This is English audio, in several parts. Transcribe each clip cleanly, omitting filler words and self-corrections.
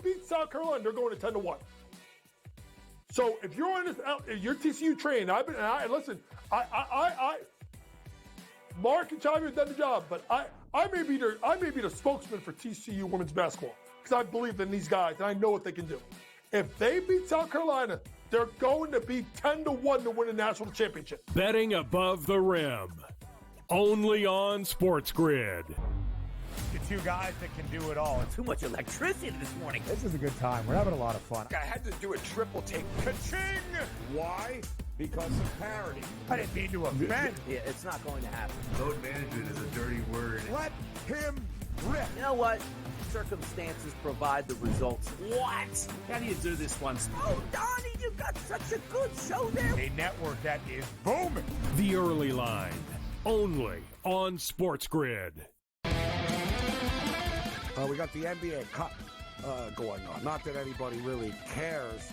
beat South Carolina, they're going to 10-1. So if you're on this, you're TCU trained. Listen. Mark and Chavi have done the job, but I may be the spokesman for TCU women's basketball because I believe in these guys and I know what they can do. If they beat South Carolina, they're going to be 10-1 to win a national championship. Betting above the rim, only on SportsGrid. The two guys that can do it all. Too much electricity this morning. This is a good time. We're having a lot of fun. I had to do a triple take. Ka-ching! Why? Because of parity. I didn't mean to offend. Yeah, it's not going to happen. Load management is a dirty word. Let him rip. You know what? Circumstances provide the results. What? How do you do this one? Oh, Donnie, you got such a good show there. A network that is booming. The Early Line, only on SportsGrid. We got the NBA Cup going on. Not that anybody really cares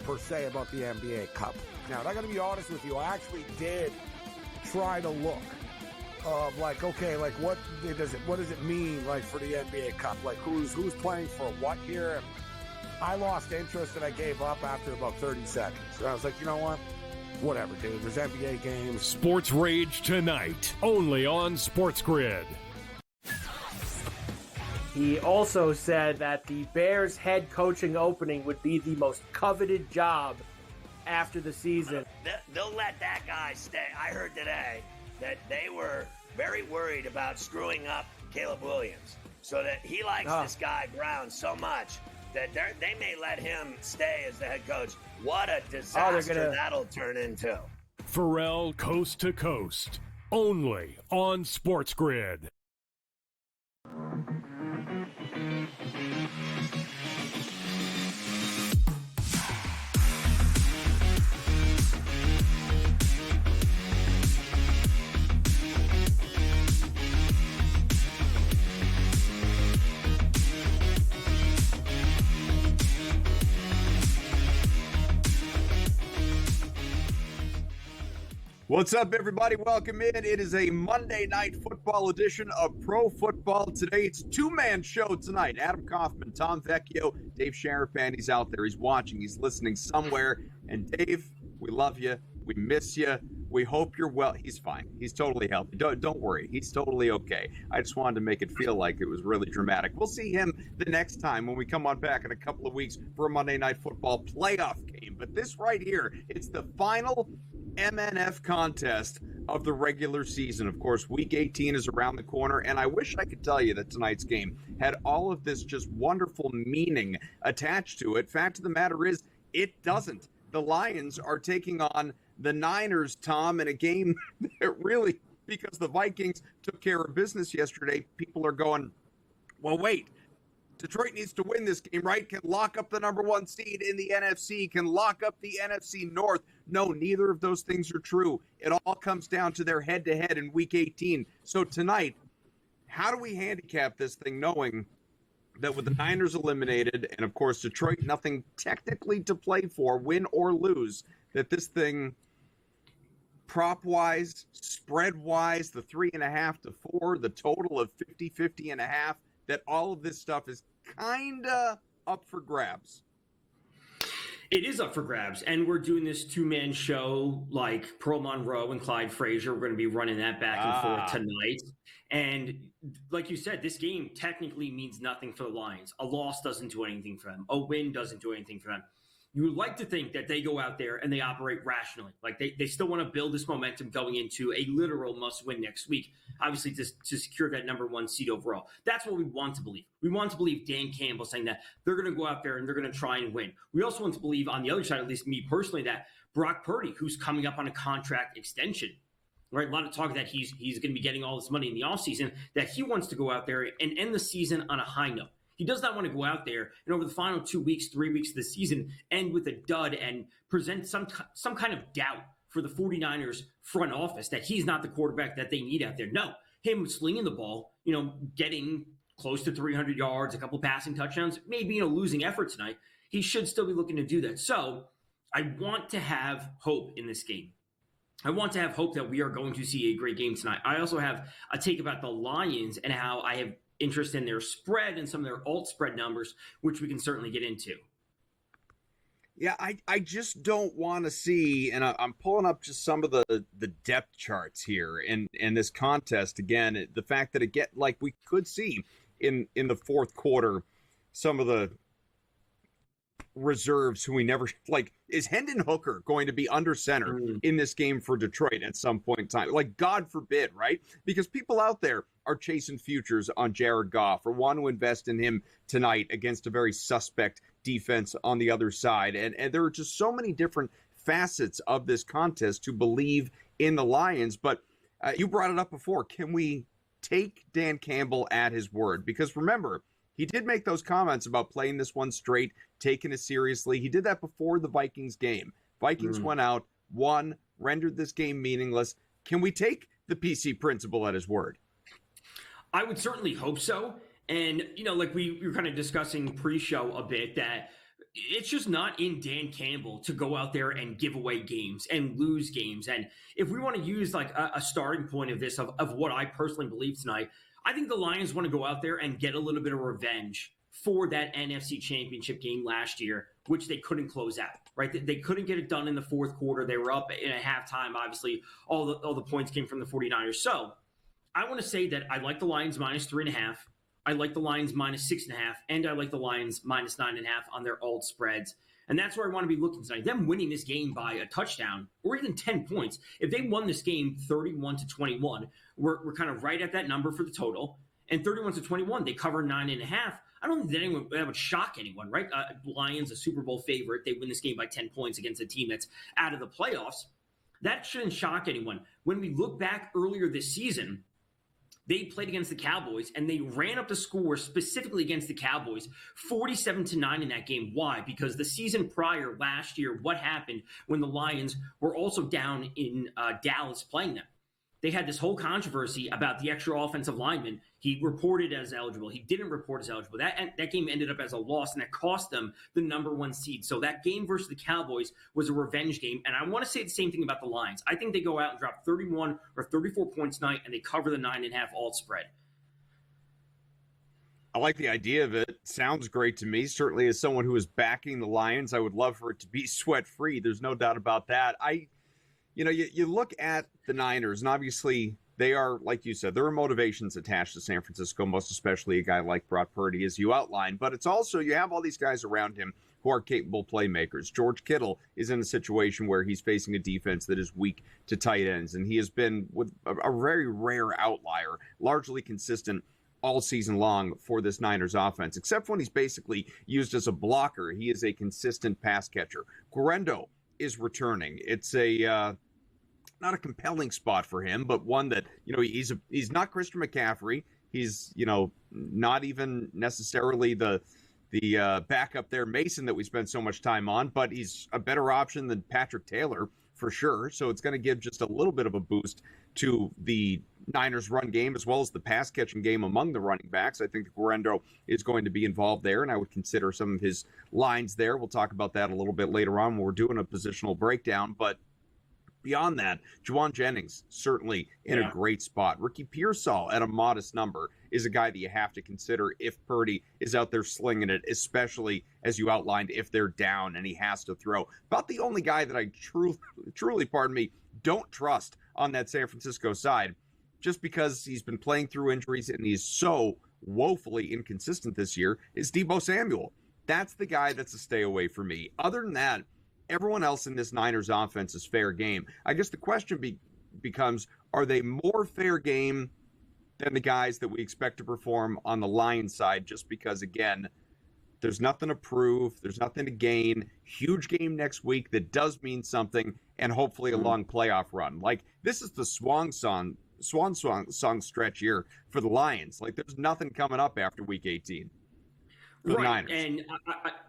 per se about the NBA Cup. Now, I got to be honest with you. I actually did try to look of like, okay, like what does it mean like for the NBA Cup? Like who's playing for what here? And I lost interest and I gave up after about 30 seconds. And I was like, you know what? Whatever, dude. There's NBA games. Sports Rage tonight, only on SportsGrid. He also said that the Bears head coaching opening would be the most coveted job after the season. They'll let that guy stay. I heard today that they were very worried about screwing up Caleb Williams. So that he likes this guy Brown so much that they may let him stay as the head coach. What a disaster that'll turn into. Pharrell Coast to Coast, only on SportsGrid. What's up, everybody? Welcome in. It is a Monday Night Football edition of Pro Football Today. It's a two-man show tonight. Adam Kaufman, Tom Vecchio, Dave Sharapan. He's out there. He's watching. He's listening somewhere. And Dave, we love you. We miss you. We hope you're well. He's fine. He's totally healthy. Don't worry. He's totally okay. I just wanted to make it feel like it was really dramatic. We'll see him the next time when we come on back in a couple of weeks for a Monday Night Football playoff game. But this right here, it's the final MNF contest of the regular season. Of course, week 18 is around the corner, and I wish I could tell you that tonight's game had all of this just wonderful meaning attached to it. Fact of the matter is, it doesn't. The Lions are taking on the Niners, Tom, in a game that really, because the Vikings took care of business yesterday, people are going, well, wait. Detroit needs to win this game, right? Can lock up the number one seed in the NFC, can lock up the NFC North. No, neither of those things are true. It all comes down to their head-to-head in Week 18. So tonight, how do we handicap this thing knowing that with the Niners eliminated, and of course Detroit nothing technically to play for, win or lose, that this thing prop-wise, spread-wise, the 3.5 to 4, the total of 50-50.5, that all of this stuff is kind of up for grabs? It is up for grabs, and we're doing this two-man show like Pearl Monroe and Clyde Frazier. We're going to be running that back and forth tonight. And like you said, this game technically means nothing for the Lions. A loss doesn't do anything for them. A win doesn't do anything for them. You would like to think that they go out there and they operate rationally. Like they still want to build this momentum going into a literal must-win next week, obviously to secure that number one seed overall. That's what we want to believe. We want to believe Dan Campbell saying that they're going to go out there and they're going to try and win. We also want to believe on the other side, at least me personally, that Brock Purdy, who's coming up on a contract extension, right? A lot of talk that he's going to be getting all this money in the offseason, that he wants to go out there and end the season on a high note. He does not want to go out there and over the final 2 weeks, 3 weeks of the season, end with a dud and present some kind of doubt for the 49ers front office that he's not the quarterback that they need out there. No, him slinging the ball, getting close to 300 yards, a couple passing touchdowns, maybe in a losing effort tonight, he should still be looking to do that. So I want to have hope in this game. I want to have hope that we are going to see a great game tonight. I also have a take about the Lions and how I have interest in their spread and some of their alt spread numbers, which we can certainly get into. Yeah, I just don't want to see, and I'm pulling up just some of the depth charts here in this contest. Again, the fact that we could see in the fourth quarter some of the reserves who we never is Hendon Hooker going to be under center in this game for Detroit at some point in time? Like, God forbid, right? Because people out there are chasing futures on Jared Goff or want to invest in him tonight against a very suspect defense on the other side. And there are just so many different facets of this contest to believe in the Lions. But you brought it up before. Can we take Dan Campbell at his word? Because remember, he did make those comments about playing this one straight, taking it seriously. He did that before the Vikings game. Vikings went out, won, rendered this game meaningless. Can we take the PC principal at his word? I would certainly hope so. And, like we were kind of discussing pre-show a bit, that it's just not in Dan Campbell to go out there and give away games and lose games. And if we want to use like a starting point of this, of what I personally believe tonight, I think the Lions want to go out there and get a little bit of revenge for that NFC Championship game last year, which they couldn't close out, right? They couldn't get it done in the fourth quarter. They were up in a halftime. Obviously, all the points came from the 49ers. So I want to say that I like the Lions -3.5. I like the Lions -6.5, and I like the Lions -9.5 on their alt spreads. And that's where I want to be looking tonight. Them winning this game by a touchdown or even 10 points. If they won this game 31-21, we're kind of right at that number for the total. And 31-21, they cover 9.5. I don't think that would shock anyone, right? Lions, a Super Bowl favorite, they win this game by 10 points against a team that's out of the playoffs. That shouldn't shock anyone. When we look back earlier this season, they played against the Cowboys, and they ran up the score specifically against the Cowboys, 47-9 in that game. Why? Because the season prior, last year, what happened when the Lions were also down in Dallas playing them? They had this whole controversy about the extra offensive lineman. He reported as eligible. He didn't report as eligible. That game ended up as a loss, and that cost them the #1 seed. So that game versus the Cowboys was a revenge game. And I want to say the same thing about the Lions. I think they go out and drop 31 or 34 points tonight, and they cover the 9.5 alt spread. I like the idea of it. Sounds great to me. Certainly, as someone who is backing the Lions, I would love for it to be sweat-free. There's no doubt about that. You look at the Niners, and obviously they are, like you said, there are motivations attached to San Francisco, most especially a guy like Brock Purdy, as you outlined. But it's also, you have all these guys around him who are capable playmakers. George Kittle is in a situation where he's facing a defense that is weak to tight ends, and he has been, with a very rare outlier, largely consistent all season long for this Niners offense, except when he's basically used as a blocker. He is a consistent pass catcher. Guerendo is returning. It's not a compelling spot for him, but one that, he's not Christian McCaffrey. He's, not even necessarily the backup there, Mason, that we spent so much time on, but he's a better option than Patrick Taylor for sure. So it's going to give just a little bit of a boost to the Niners run game as well as the pass catching game among the running backs. I think Guerendo is going to be involved there, and I would consider some of his lines there. We'll talk about that a little bit later on when we're doing a positional breakdown, but beyond that, Juwan Jennings certainly in a great spot. Ricky Pearsall at a modest number is a guy that you have to consider if Purdy is out there slinging it, especially as you outlined, if they're down and he has to throw. About the only guy that I truly, don't trust on that San Francisco side, just because he's been playing through injuries and he's so woefully inconsistent this year, is Deebo Samuel. That's the guy that's a stay away for me. Other than that, everyone else in this Niners offense is fair game. I guess the question becomes, are they more fair game than the guys that we expect to perform on the Lions side? Just because, again, there's nothing to prove. There's nothing to gain. Huge game next week that does mean something, and hopefully a long playoff run. Like, this is the swan song stretch here for the Lions. Like, there's nothing coming up after week 18. Right, and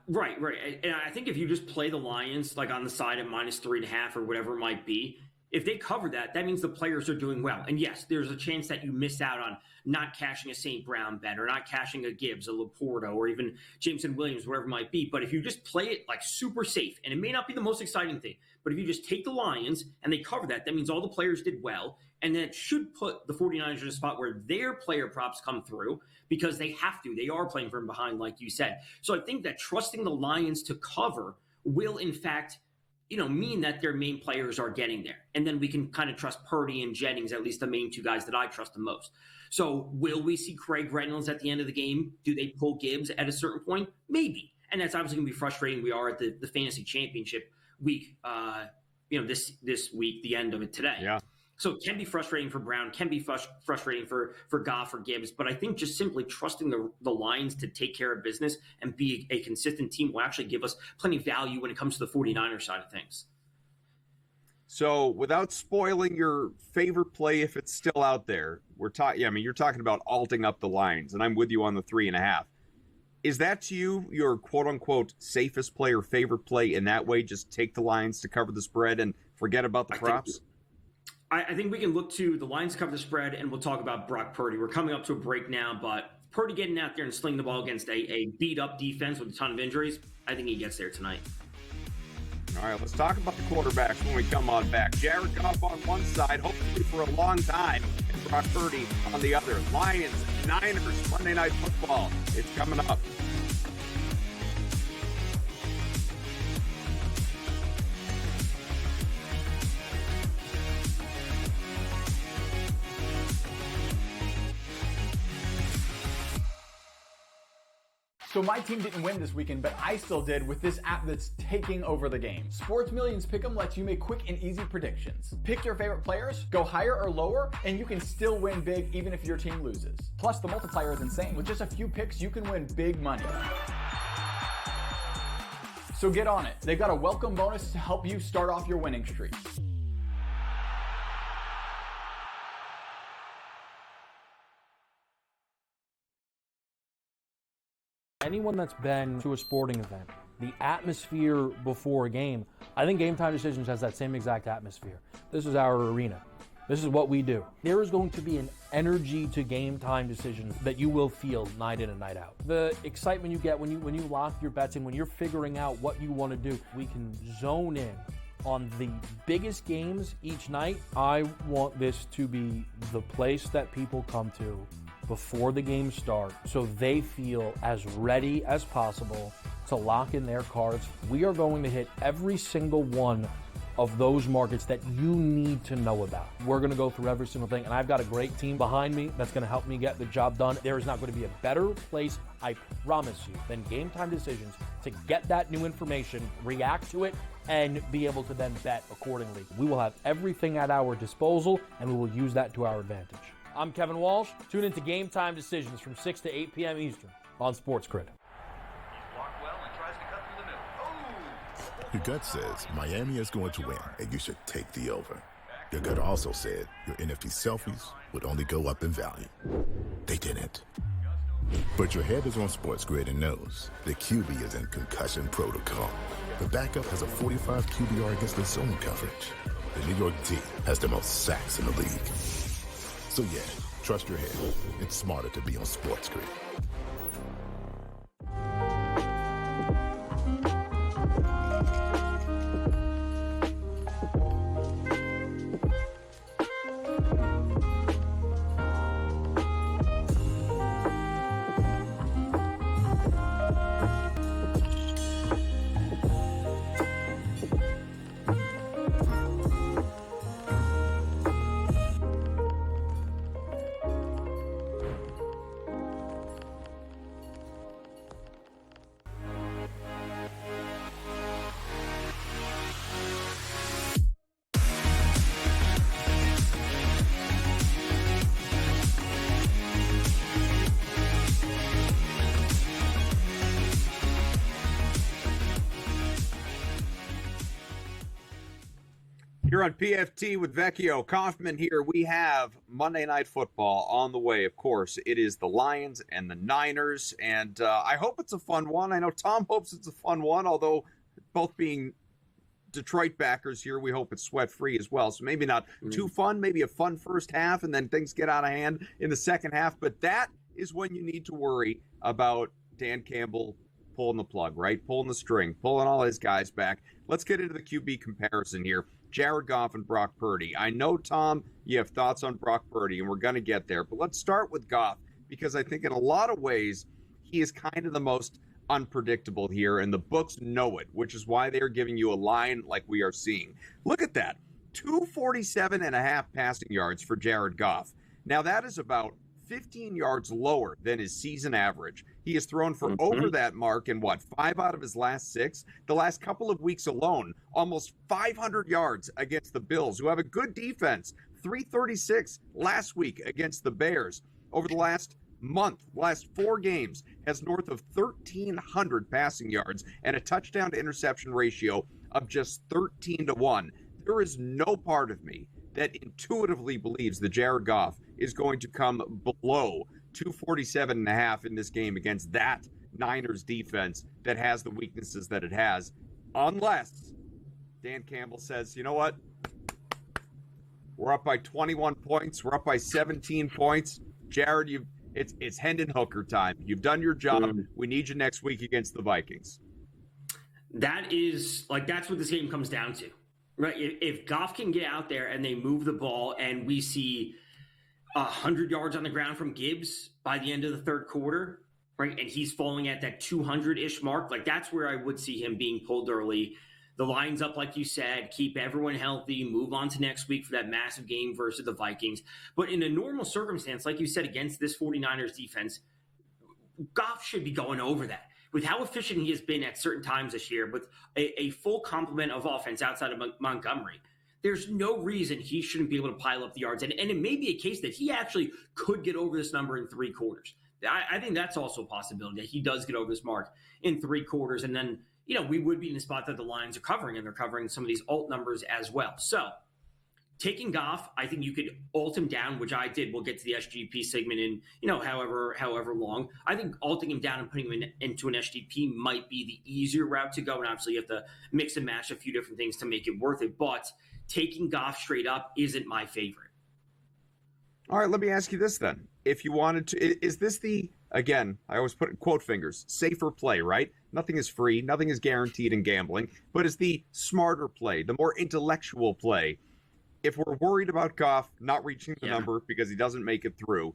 right. And I think if you just play the Lions like on the side at -3.5 or whatever it might be, if they cover that, that means the players are doing well. And yes, there's a chance that you miss out on not cashing a St. Brown bet or not cashing a Gibbs, a Laporta, or even Jameson Williams, whatever it might be. But if you just play it like super safe, and it may not be the most exciting thing, But if you just take the Lions and they cover that, that means all the players did well. And that should put the 49ers in a spot where their player props come through because they have to. They are playing from behind, like you said. So I think that trusting the Lions to cover will, in fact, mean that their main players are getting there. And then we can kind of trust Purdy and Jennings, at least the main two guys that I trust the most. So will we see Craig Reynolds at the end of the game? Do they pull Gibbs at a certain point? Maybe. And that's obviously going to be frustrating. We are at the fantasy championship week, this week, the end of it today. Yeah. So it can be frustrating for Brown, can be frustrating for Goff or Gibbs. But I think just simply trusting the Lions to take care of business and be a consistent team will actually give us plenty of value when it comes to the 49ers side of things. So without spoiling your favorite play, if it's still out there, you're talking about alting up the lines, and I'm with you on the 3.5. Is that to you your quote-unquote safest play or favorite play in that way? Just take the lines to cover the spread and forget about the props? I think we can look to the Lions cover the spread, and we'll talk about Brock Purdy. We're coming up to a break now, but Purdy getting out there and slinging the ball against a beat-up defense with a ton of injuries, I think he gets there tonight. All right, let's talk about the quarterbacks when we come on back. Jared Goff on one side, hopefully for a long time, and Brock Purdy on the other. Lions, Niners, Monday Night Football. It's coming up. So my team didn't win this weekend, but I still did with this app that's taking over the game. Sports Millions Pick'em lets you make quick and easy predictions. Pick your favorite players, go higher or lower, and you can still win big even if your team loses. Plus, the multiplier is insane. With just a few picks, you can win big money. So get on it. They've got a welcome bonus to help you start off your winning streak. Anyone that's been to a sporting event, the atmosphere before a game, I think Game Time Decisions has that same exact atmosphere. This is our arena. This is what we do. There is going to be an energy to Game Time Decisions that you will feel night in and night out. The excitement you get when you lock your bets in, when you're figuring out what you want to do, we can zone in on the biggest games each night. I want this to be the place that people come to before the games start so they feel as ready as possible to lock in their cards. We are going to hit every single one of those markets that you need to know about. We're going to go through every single thing, and I've got a great team behind me that's going to help me get the job done. There is not going to be a better place, I promise you, than Game Time Decisions to get that new information, react to it, and be able to then bet accordingly. We will have everything at our disposal, and we will use that to our advantage. I'm Kevin Walsh. Tune into Game Time Decisions from 6 to 8 p.m. Eastern on SportsGrid. Your gut says Miami is going to win, and you should take the over. Your gut also said your NFT selfies would only go up in value. They didn't. But your head is on SportsGrid and knows the QB is in concussion protocol. The backup has a 45 QBR against the zone coverage. The New York D has the most sacks in the league. So yeah, trust your head. It's smarter to be on SportsGrid. Here on PFT with Vecchio, Kaufman here. We have Monday Night Football on the way. Of course, it is the Lions and the Niners, and I hope it's a fun one. I know Tom hopes it's a fun one, although both being Detroit backers here, we hope it's sweat-free as well. So maybe not too fun, maybe a fun first half, and then things get out of hand in the second half. But that is when you need to worry about Dan Campbell pulling the plug, right? Pulling the string, pulling all his guys back. let's get into the QB comparison here. Jared Goff and Brock Purdy. I know, Tom, you have thoughts on Brock Purdy, and we're going to get there. But let's start with Goff, because I think in a lot of ways, he is kind of the most unpredictable here, and the books know it, which is why they're giving you a line like we are seeing. Look at that. 247.5 passing yards for Jared Goff. Now, that is about 15 yards lower than his season average. He has thrown for over that mark in 5 out of his last 6. The last couple of weeks alone, almost 500 yards against the Bills, who have a good defense. 336 last week against the Bears. Over the last last 4 games, has north of 1,300 passing yards and a touchdown to interception ratio of just 13-1. There is no part of me that intuitively believes that Jared Goff is going to come below 247.5 in this game against that Niners defense that has the weaknesses that it has, unless Dan Campbell says, you know what? We're up by 21 points. We're up by 17 points. Jared, it's Hendon Hooker time. You've done your job. We need you next week against the Vikings. That's what this game comes down to. Right, if Goff can get out there and they move the ball and we see 100 yards on the ground from Gibbs by the end of the third quarter, right, and he's falling at that 200-ish mark, that's where I would see him being pulled early. The line's up, like you said, keep everyone healthy, move on to next week for that massive game versus the Vikings. But in a normal circumstance, like you said, against this 49ers defense, Goff should be going over that. With how efficient he has been at certain times this year, with a full complement of offense outside of Montgomery, there's no reason he shouldn't be able to pile up the yards. And it may be a case that he actually could get over this number in 3 quarters. I think that's also a possibility, that he does get over this mark in 3 quarters. And then, we would be in a spot that the Lions are covering, and they're covering some of these alt numbers as well. So taking Goff, I think you could alt him down, which I did. We'll get to the SGP segment in, however long. I think alting him down and putting him into an SGP might be the easier route to go. And obviously you have to mix and match a few different things to make it worth it. But taking Goff straight up isn't my favorite. All right, let me ask you this then. If you wanted to, is this again, I always put quote fingers, safer play, right? Nothing is free, nothing is guaranteed in gambling, but is the smarter play, the more intellectual play. If we're worried about Goff not reaching the number because he doesn't make it through,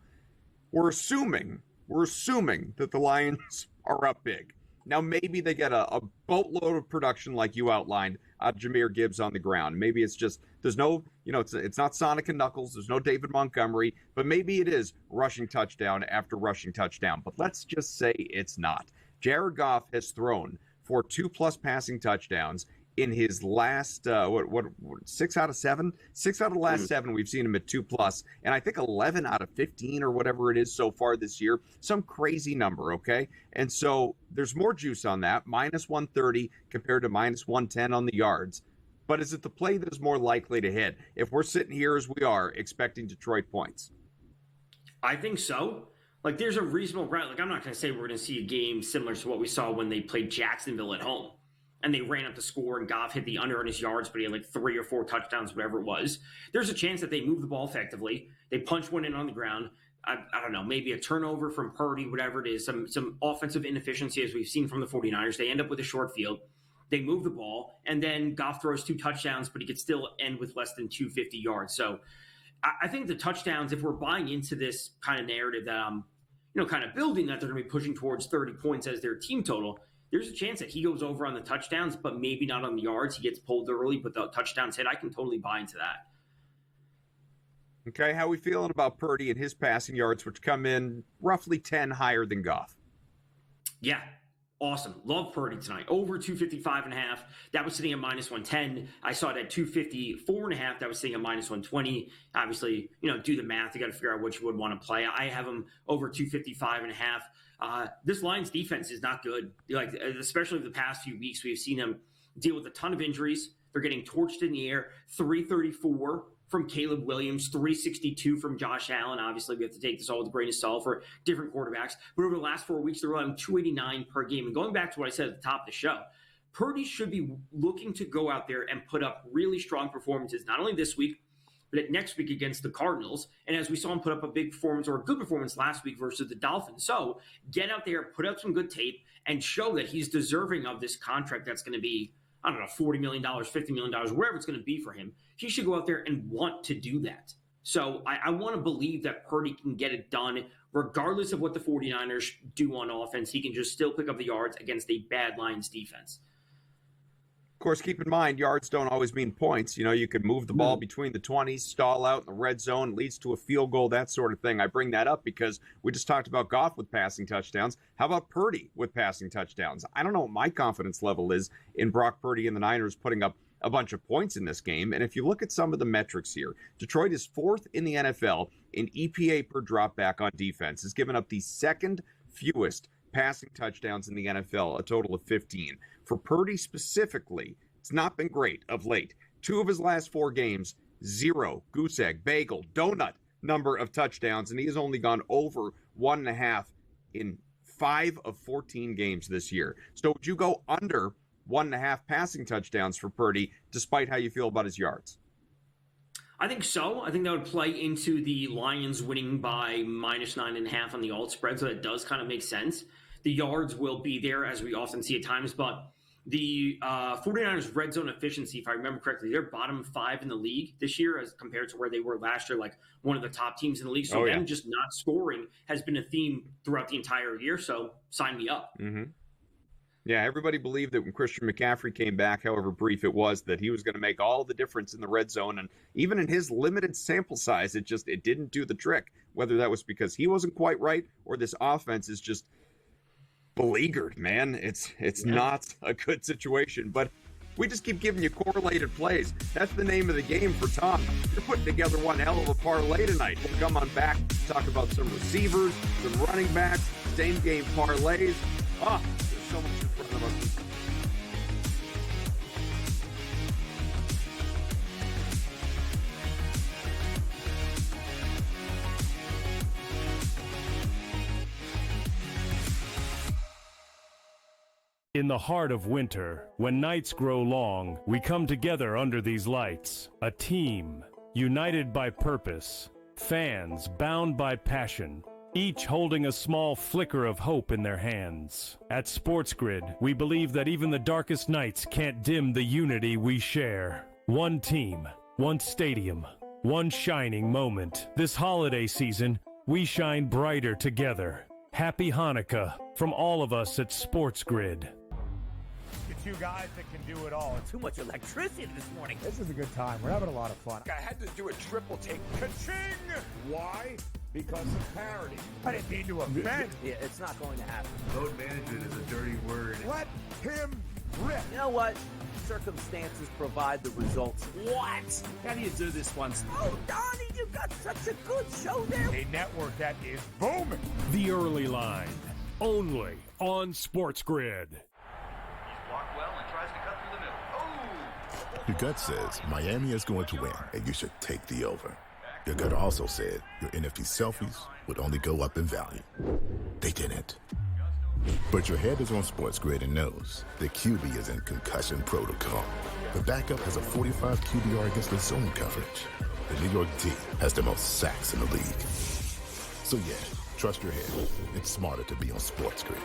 we're assuming that the Lions are up big. Now, maybe they get a boatload of production like you outlined, Jahmyr Gibbs on the ground. Maybe it's just, there's no, it's not Sonic and Knuckles. There's no David Montgomery, but maybe it is rushing touchdown after rushing touchdown. But let's just say it's not. Jared Goff has thrown for 2+ passing touchdowns in his last 6 out of 7? 6 out of the last 7 we've seen him at 2+, and I think 11 out of 15 or whatever it is so far this year. Some crazy number, okay? And so there's more juice on that, -130 compared to -110 on the yards. But is it the play that is more likely to hit if we're sitting here as we are expecting Detroit points? I think so. There's a reasonable route. I'm not going to say we're going to see a game similar to what we saw when they played Jacksonville at home and they ran up the score and Goff hit the under on his yards, but he had 3 or 4 touchdowns, whatever it was. There's a chance that they move the ball effectively. They punch one in on the ground. I don't know, maybe a turnover from Purdy, whatever it is, some offensive inefficiency as we've seen from the 49ers. They end up with a short field. They move the ball, and then Goff throws 2 touchdowns, but he could still end with less than 250 yards. So I think the touchdowns, if we're buying into this kind of narrative that I'm, kind of building that they're going to be pushing towards 30 points as their team total, there's a chance that he goes over on the touchdowns, but maybe not on the yards. He gets pulled early, but the touchdowns hit. I can totally buy into that. Okay, how are we feeling about Purdy and his passing yards, which come in roughly 10 higher than Goff? Yeah, awesome. Love Purdy tonight. Over 255.5. That was sitting at -110. I saw it at 254.5. That was sitting at -120. Obviously, do the math. You got to figure out what you would want to play. I have him over 255.5. This Lions defense is not good. Especially the past few weeks, we've seen them deal with a ton of injuries. They're getting torched in the air. 334 from Caleb Williams, 362 from Josh Allen. Obviously, we have to take this all with a grain of salt for different quarterbacks. But over the last 4 weeks, they're allowing 289 per game. And going back to what I said at the top of the show, Purdy should be looking to go out there and put up really strong performances, not only this week, but next week against the Cardinals. And as we saw him put up a big performance or a good performance last week versus the Dolphins. So get out there, put up some good tape, and show that he's deserving of this contract that's going to be I don't know, $40 million, $50 million, wherever it's going to be for him, he should go out there and want to do that. So I want to believe that Purdy can get it done regardless of what the 49ers do on offense. He can just still pick up the yards against a bad Lions defense. Of course, keep in mind, yards don't always mean points. You know, you could move the ball between the 20s, stall out in the red zone, leads to a field goal, that sort of thing. I bring that up because we just talked about Goff with passing touchdowns. How about Purdy with passing touchdowns? I don't know what my confidence level is in Brock Purdy and the Niners putting up a bunch of points in this game. And if you look at some of the metrics here, Detroit is 4th in the NFL in EPA per dropback on defense, has given up the second fewest passing touchdowns in the NFL, a total of 15. For Purdy specifically, it's not been great of late. 2 of his last 4 games, 0, goose egg, bagel, donut number of touchdowns, and he has only gone over 1.5 in 5 of 14 games this year. So would you go under 1.5 passing touchdowns for Purdy, despite how you feel about his yards? I think so. I think that would play into the Lions winning by -9.5 on the alt spread, so that does kind of make sense. The yards will be there, as we often see at times, but the 49ers red zone efficiency, if I remember correctly, they're bottom 5 in the league this year as compared to where they were last year, like one of the top teams in the league. So them just not scoring has been a theme throughout the entire year, so sign me up. Mm-hmm. Yeah, everybody believed that when Christian McCaffrey came back, however brief it was, that he was going to make all the difference in the red zone. And even in his limited sample size, it didn't do the trick. Whether that was because he wasn't quite right or this offense is just beleaguered, man. It's not a good situation. But we just keep giving you correlated plays. That's the name of the game for Tom. You're putting together one hell of a parlay tonight. We'll come on back, talk about some receivers, some running backs, same game parlays. There's so much in front of us. In the heart of winter, when nights grow long, we come together under these lights. A team, united by purpose. Fans bound by passion. Each holding a small flicker of hope in their hands. At SportsGrid, we believe that even the darkest nights can't dim the unity we share. One team, one stadium, one shining moment. This holiday season, we shine brighter together. Happy Hanukkah from all of us at SportsGrid. Two guys that can do it all. Too much electricity this morning. This is a good time. We're having a lot of fun. I had to do a triple take. Ka-ching! Why? Because of parity. I didn't mean to offend. Yeah, it's not going to happen. Load management is a dirty word. Let him rip. You know what? Circumstances provide the results. What? How do you do this once? Oh, Donnie, you got such a good show there. A network that is booming. The Early Line, only on SportsGrid. Blocked well and tries to cut through the middle. Oh! Your gut says Miami is going to win, and you should take the over. Your gut also said your NFT selfies would only go up in value. They didn't. But your head is on SportsGrid and knows the QB is in concussion protocol. The backup has a 45 QBR against the zone coverage. The New York D has the most sacks in the league. So yeah, trust your head. It's smarter to be on SportsGrid.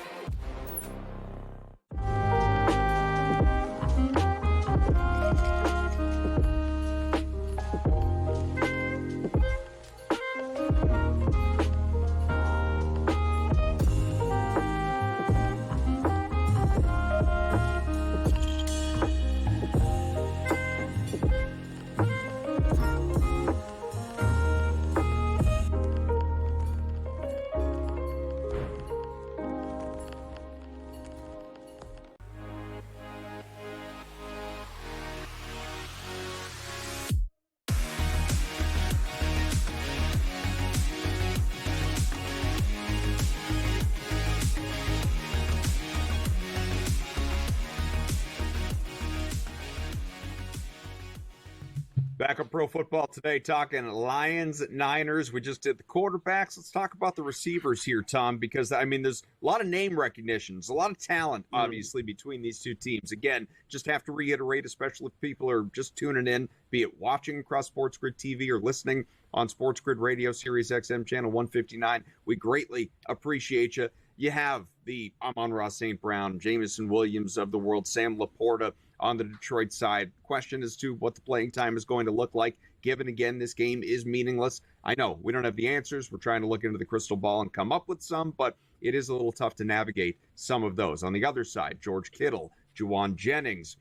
Back on Pro Football Today, talking Lions, Niners. We just did the quarterbacks. Let's talk about the receivers here, Tom, because, I mean, there's a lot of name recognitions, a lot of talent, obviously, between these two teams. Again, just have to reiterate, especially if people are just tuning in, be it watching across SportsGrid TV or listening on SportsGrid Radio, Sirius XM Channel 159. We greatly appreciate you. You have the Amon-Ra St. Brown, Jameson Williams of the world, Sam Laporta on the Detroit side. Question as to what the playing time is going to look like, given, again, this game is meaningless. I know we don't have the answers. We're trying to look into the crystal ball and come up with some, but it is a little tough to navigate some of those. On the other side, George Kittle, Juwan Jennings.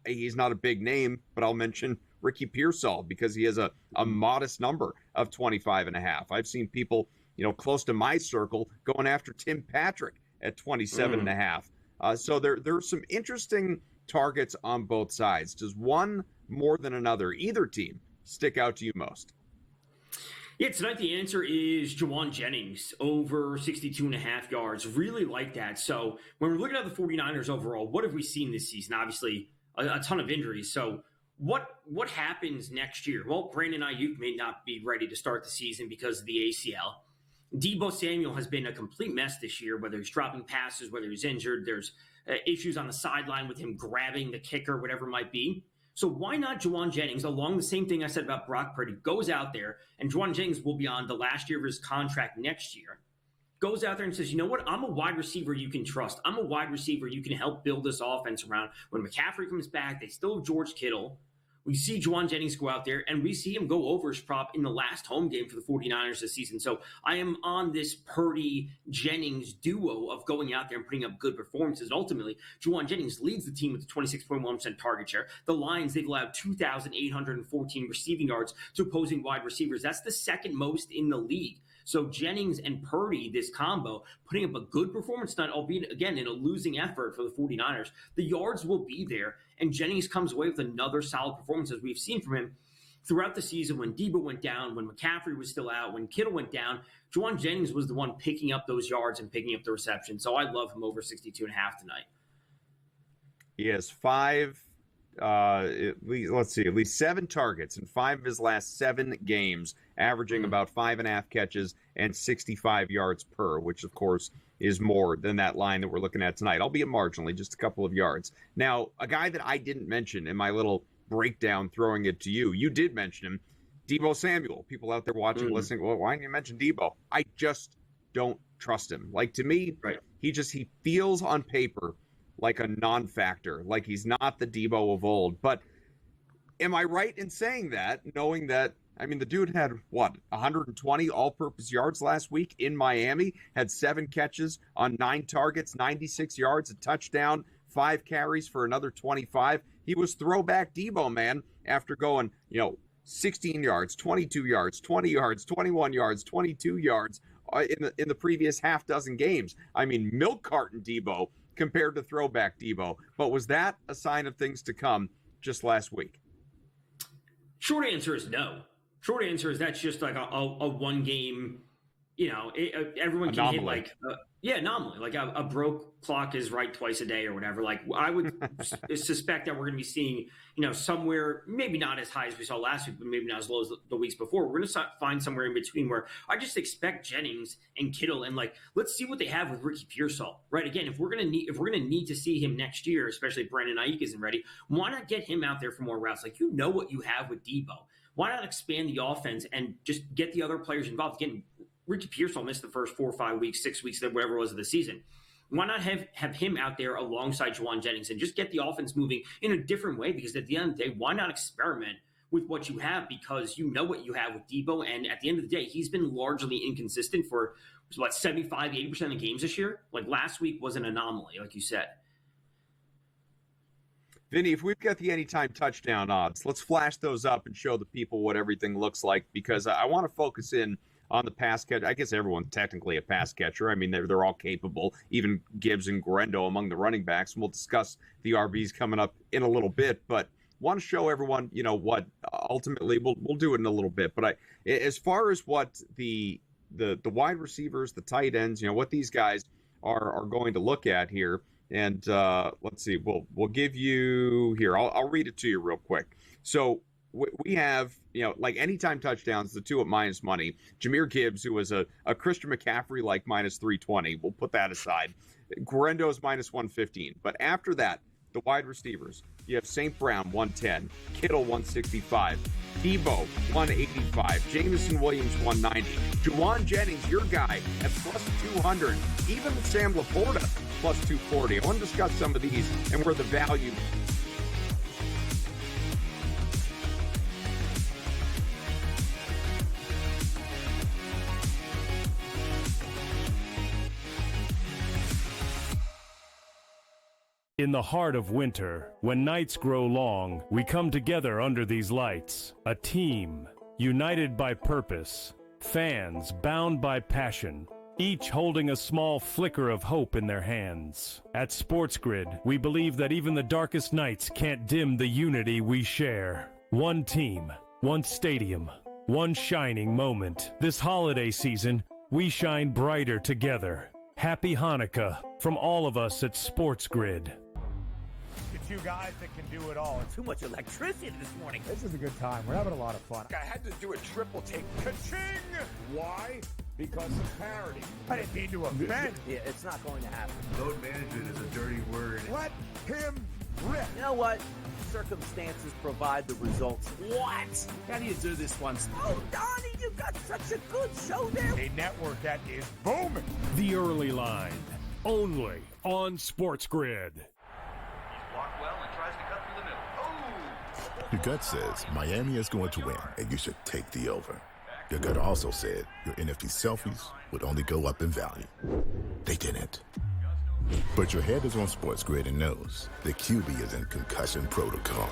He's not a big name, but I'll mention Ricky Pearsall because he has a modest number of 25.5. I've seen people, close to my circle going after Tim Patrick at 27.5. So there's some interesting targets on both sides. Does one more than another, either team, stick out to you most? Yeah, tonight the answer is Juwan Jennings over 62.5 yards. Really like that. So when we're looking at the 49ers overall, what have we seen this season? Obviously, a ton of injuries. So what happens next year? Well, Brandon Ayuk may not be ready to start the season because of the ACL. Deebo Samuel has been a complete mess this year, whether he's dropping passes, whether he's injured. There's issues on the sideline with him grabbing the kicker, whatever it might be. So why not Juwan Jennings, along the same thing I said about Brock Purdy, goes out there, and Juwan Jennings will be on the last year of his contract next year, goes out there and says, you know what, I'm a wide receiver you can trust. I'm a wide receiver you can help build this offense around. When McCaffrey comes back, they still have George Kittle. We see Juwan Jennings go out there, and we see him go over his prop in the last home game for the 49ers this season. So I am on this Purdy-Jennings duo of going out there and putting up good performances. And ultimately, Juwan Jennings leads the team with a 26.1% target share. The Lions, they've allowed 2,814 receiving yards to opposing wide receivers. That's the second most in the league. So Jennings and Purdy, this combo, putting up a good performance tonight, albeit, again, in a losing effort for the 49ers. The yards will be there, and Jennings comes away with another solid performance, as we've seen from him throughout the season. When Deebo went down, when McCaffrey was still out, when Kittle went down, Juwan Jennings was the one picking up those yards and picking up the reception. So I love him over 62.5 tonight. He has at least 7 targets in 5 of his last 7 games, averaging about 5.5 catches and 65 yards per, which of course is more than that line that we're looking at tonight, albeit marginally, just a couple of yards. Now, a guy that I didn't mention in my little breakdown throwing it to you, you did mention him, Deebo Samuel. People out there watching, listening, well, why didn't you mention Deebo? I just don't trust him. Like, to me, he feels on paper like a non-factor, like he's not the Deebo of old. But am I right in saying that, knowing that, the dude had, 120 all-purpose yards last week in Miami, had 7 catches on 9 targets, 96 yards, a touchdown, 5 carries for another 25. He was throwback Deebo, man, after going, 16 yards, 22 yards, 20 yards, 21 yards, 22 yards in the previous half dozen games. Milk carton Deebo compared to throwback Deebo. But was that a sign of things to come just last week? Short answer is no. Short answer is that's just like a one game, everyone can anomaly. Hit anomaly. Like a broke clock is right twice a day or whatever. Like I would suspect that we're going to be seeing, somewhere, maybe not as high as we saw last week, but maybe not as low as the weeks before. We're going to find somewhere in between where I just expect Jennings and Kittle and let's see what they have with Ricky Pearsall, right? Again, if we're going to need to see him next year, especially if Brandon Ayuk isn't ready, why not get him out there for more routes? Like, what you have with Deebo. Why not expand the offense and just get the other players involved? Again, Ricky Pearsall missed the first 4 or 5 weeks, 6 weeks, whatever it was of the season. Why not have him out there alongside Juwan Jennings and just get the offense moving in a different way? Because at the end of the day, why not experiment with what you have? Because you know what you have with Deebo, and at the end of the day, he's been largely inconsistent for 75, 80% of the games this year. Like last week was an anomaly, like you said. Vinny, if we've got the anytime touchdown odds, let's flash those up and show the people what everything looks like, because I want to focus in on the pass catch. I guess everyone's technically a pass catcher. They're all capable, even Gibbs and Guerendo among the running backs. And we'll discuss the RBs coming up in a little bit, but want to show everyone, what ultimately we'll do it in a little bit. But as far as what the wide receivers, the tight ends, what these guys are going to look at here. And let's see, we'll give you here. I'll read it to you real quick. So we have, anytime touchdowns, the 2 at minus money. Jahmyr Gibbs, who was a Christian McCaffrey like minus 320. We'll put that aside. Guerendo's minus 115. But after that, the wide receivers, you have St. Brown 110, Kittle 165, Deebo 185, Jameson Williams 190, Juwan Jennings, your guy, at plus 200, even Sam Laporta plus 240. I want to discuss some of these and where the value In the heart of winter, when nights grow long, we come together under these lights. A team, united by purpose. Fans bound by passion. Each holding a small flicker of hope in their hands. At SportsGrid, we believe that even the darkest nights can't dim the unity we share. One team, one stadium, one shining moment. This holiday season, we shine brighter together. Happy Hanukkah from all of us at SportsGrid. The two guys that can do it all. Too much electricity this morning. This is a good time. We're having a lot of fun. I had to do a triple take. Ka-ching! Why? Because of parity. I didn't mean to offend. Yeah, it's not going to happen. Load management is a dirty word. Let him rip. You know what? Circumstances provide the results. What? How do you do this one? Oh, Donnie, you got such a good show there. A network that is booming. The Early Line, only on SportsGrid. He's blocked well and tries to cut through the middle. Oh! Your gut says Miami is going to win, and you should take the over. Your gut also said your NFT selfies would only go up in value. They didn't. But your head is on SportsGrid and knows the QB is in concussion protocol.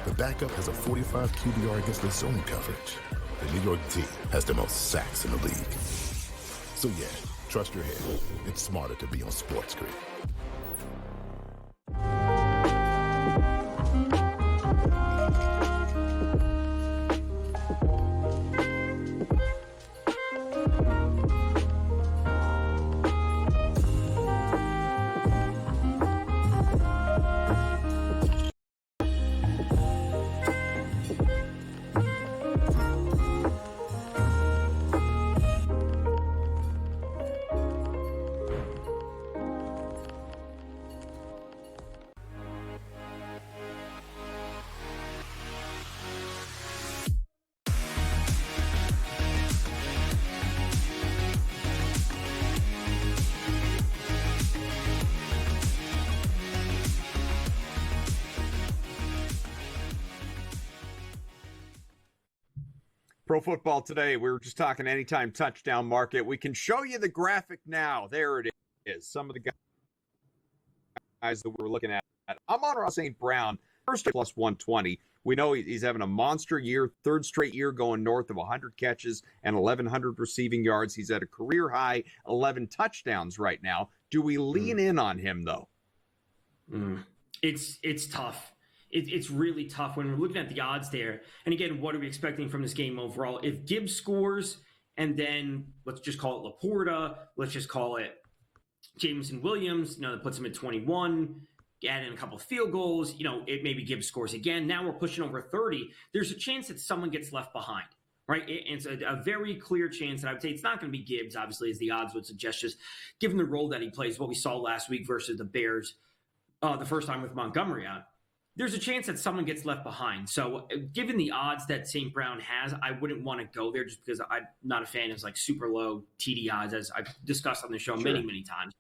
The backup has a 45 QBR against the zone coverage. The New York team has the most sacks in the league. So yeah, trust your head. It's smarter to be on SportsGrid. Pro Football Today, we were just talking anytime touchdown market. We can show you the graphic now. There it is. Some of the guys that we're looking at. Amon-Ra St. Brown, first plus 120. We know he's having a monster year, third straight year going north of 100 catches and 1,100 receiving yards. He's at a career high 11 touchdowns right now. Do we lean in on him, though? It's tough. It's really tough when we're looking at the odds there. And again, what are we expecting from this game overall? If Gibbs scores, and then let's just call it Laporta, let's just call it Jameson Williams, that puts him at 21, add in a couple of field goals, it maybe Gibbs scores again. Now we're pushing over 30. There's a chance that someone gets left behind, right? It's a very clear chance that I would say it's not going to be Gibbs, obviously, as the odds would suggest, just given the role that he plays, what we saw last week versus the Bears the first time with Montgomery out. There's a chance that someone gets left behind. So given the odds that St. Brown has, I wouldn't want to go there just because I'm not a fan of super low TD odds, as I've discussed on the show many, many times.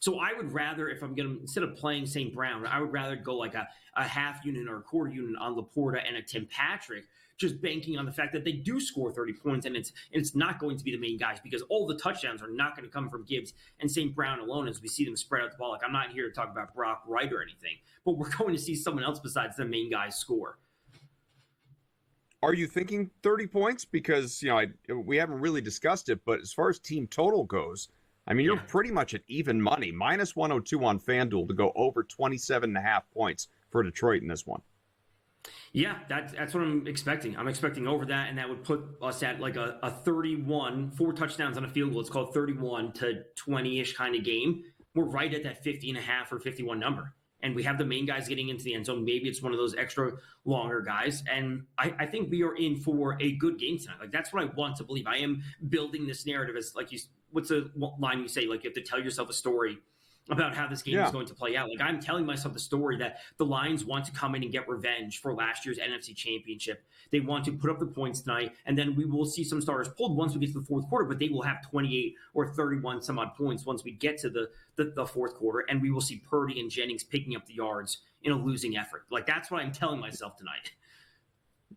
So I would rather, if I'm going to, instead of playing St. Brown, I would rather go like a half unit or a quarter unit on Laporta and a Tim Patrick, just banking on the fact that they do score 30 points, and it's not going to be the main guys because all the touchdowns are not going to come from Gibbs and St. Brown alone as we see them spread out the ball. Like, I'm not here to talk about Brock Wright or anything, but we're going to see someone else besides the main guys score. Are you thinking 30 points? Because, we haven't really discussed it, but as far as team total goes, you're pretty much at even money, minus 102 on FanDuel to go over 27.5 points for Detroit in this one. Yeah, that's what I'm expecting. I'm expecting over that, and that would put us at like a 31, 4 touchdowns on a field goal. It's called 31 to 20-ish kind of game. We're right at that 50.5 or 51 number. And we have the main guys getting into the end zone. Maybe it's one of those extra longer guys. And I think we are in for a good game tonight. Like, that's what I want to believe. I am building this narrative as, what's the line you say? Like, you have to tell yourself a story about how this game is going to play out. Like, I'm telling myself the story that the Lions want to come in and get revenge for last year's NFC Championship. They want to put up the points tonight, and then we will see some starters pulled once we get to the fourth quarter, but they will have 28 or 31 some odd points once we get to the fourth quarter, and we will see Purdy and Jennings picking up the yards in a losing effort. Like, that's what I'm telling myself tonight.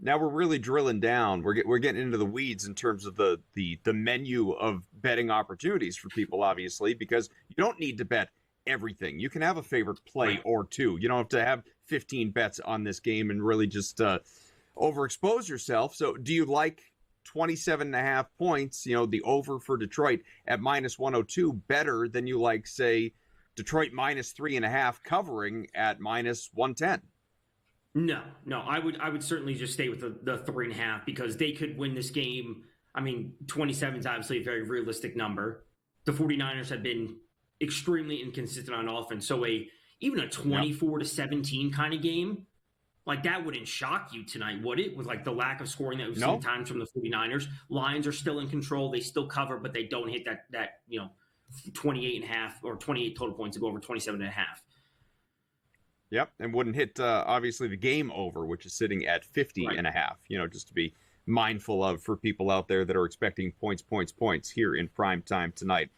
Now we're really drilling down. We're getting into the weeds in terms of the menu of betting opportunities for people, obviously, because you don't need to bet everything. You can have a favorite play or two. You don't have to have 15 bets on this game and really just overexpose yourself. So do you like 27.5 points, the over for Detroit at minus 102 better than you like, say, Detroit minus 3.5 covering at minus 110? No, I would certainly just stay with the 3.5 because they could win this game. I mean, 27 is obviously a very realistic number. The 49ers have been extremely inconsistent on offense. So even a 24-17 kind of game, like that wouldn't shock you tonight, would it? With like the lack of scoring that we've seen times from the 49ers. Lions are still in control. They still cover, but they don't hit that 28.5 or 28 total points to go over 27.5. Yep, and wouldn't hit, obviously, the game over, which is sitting at 50.5, just to be mindful of for people out there that are expecting points here in prime time tonight.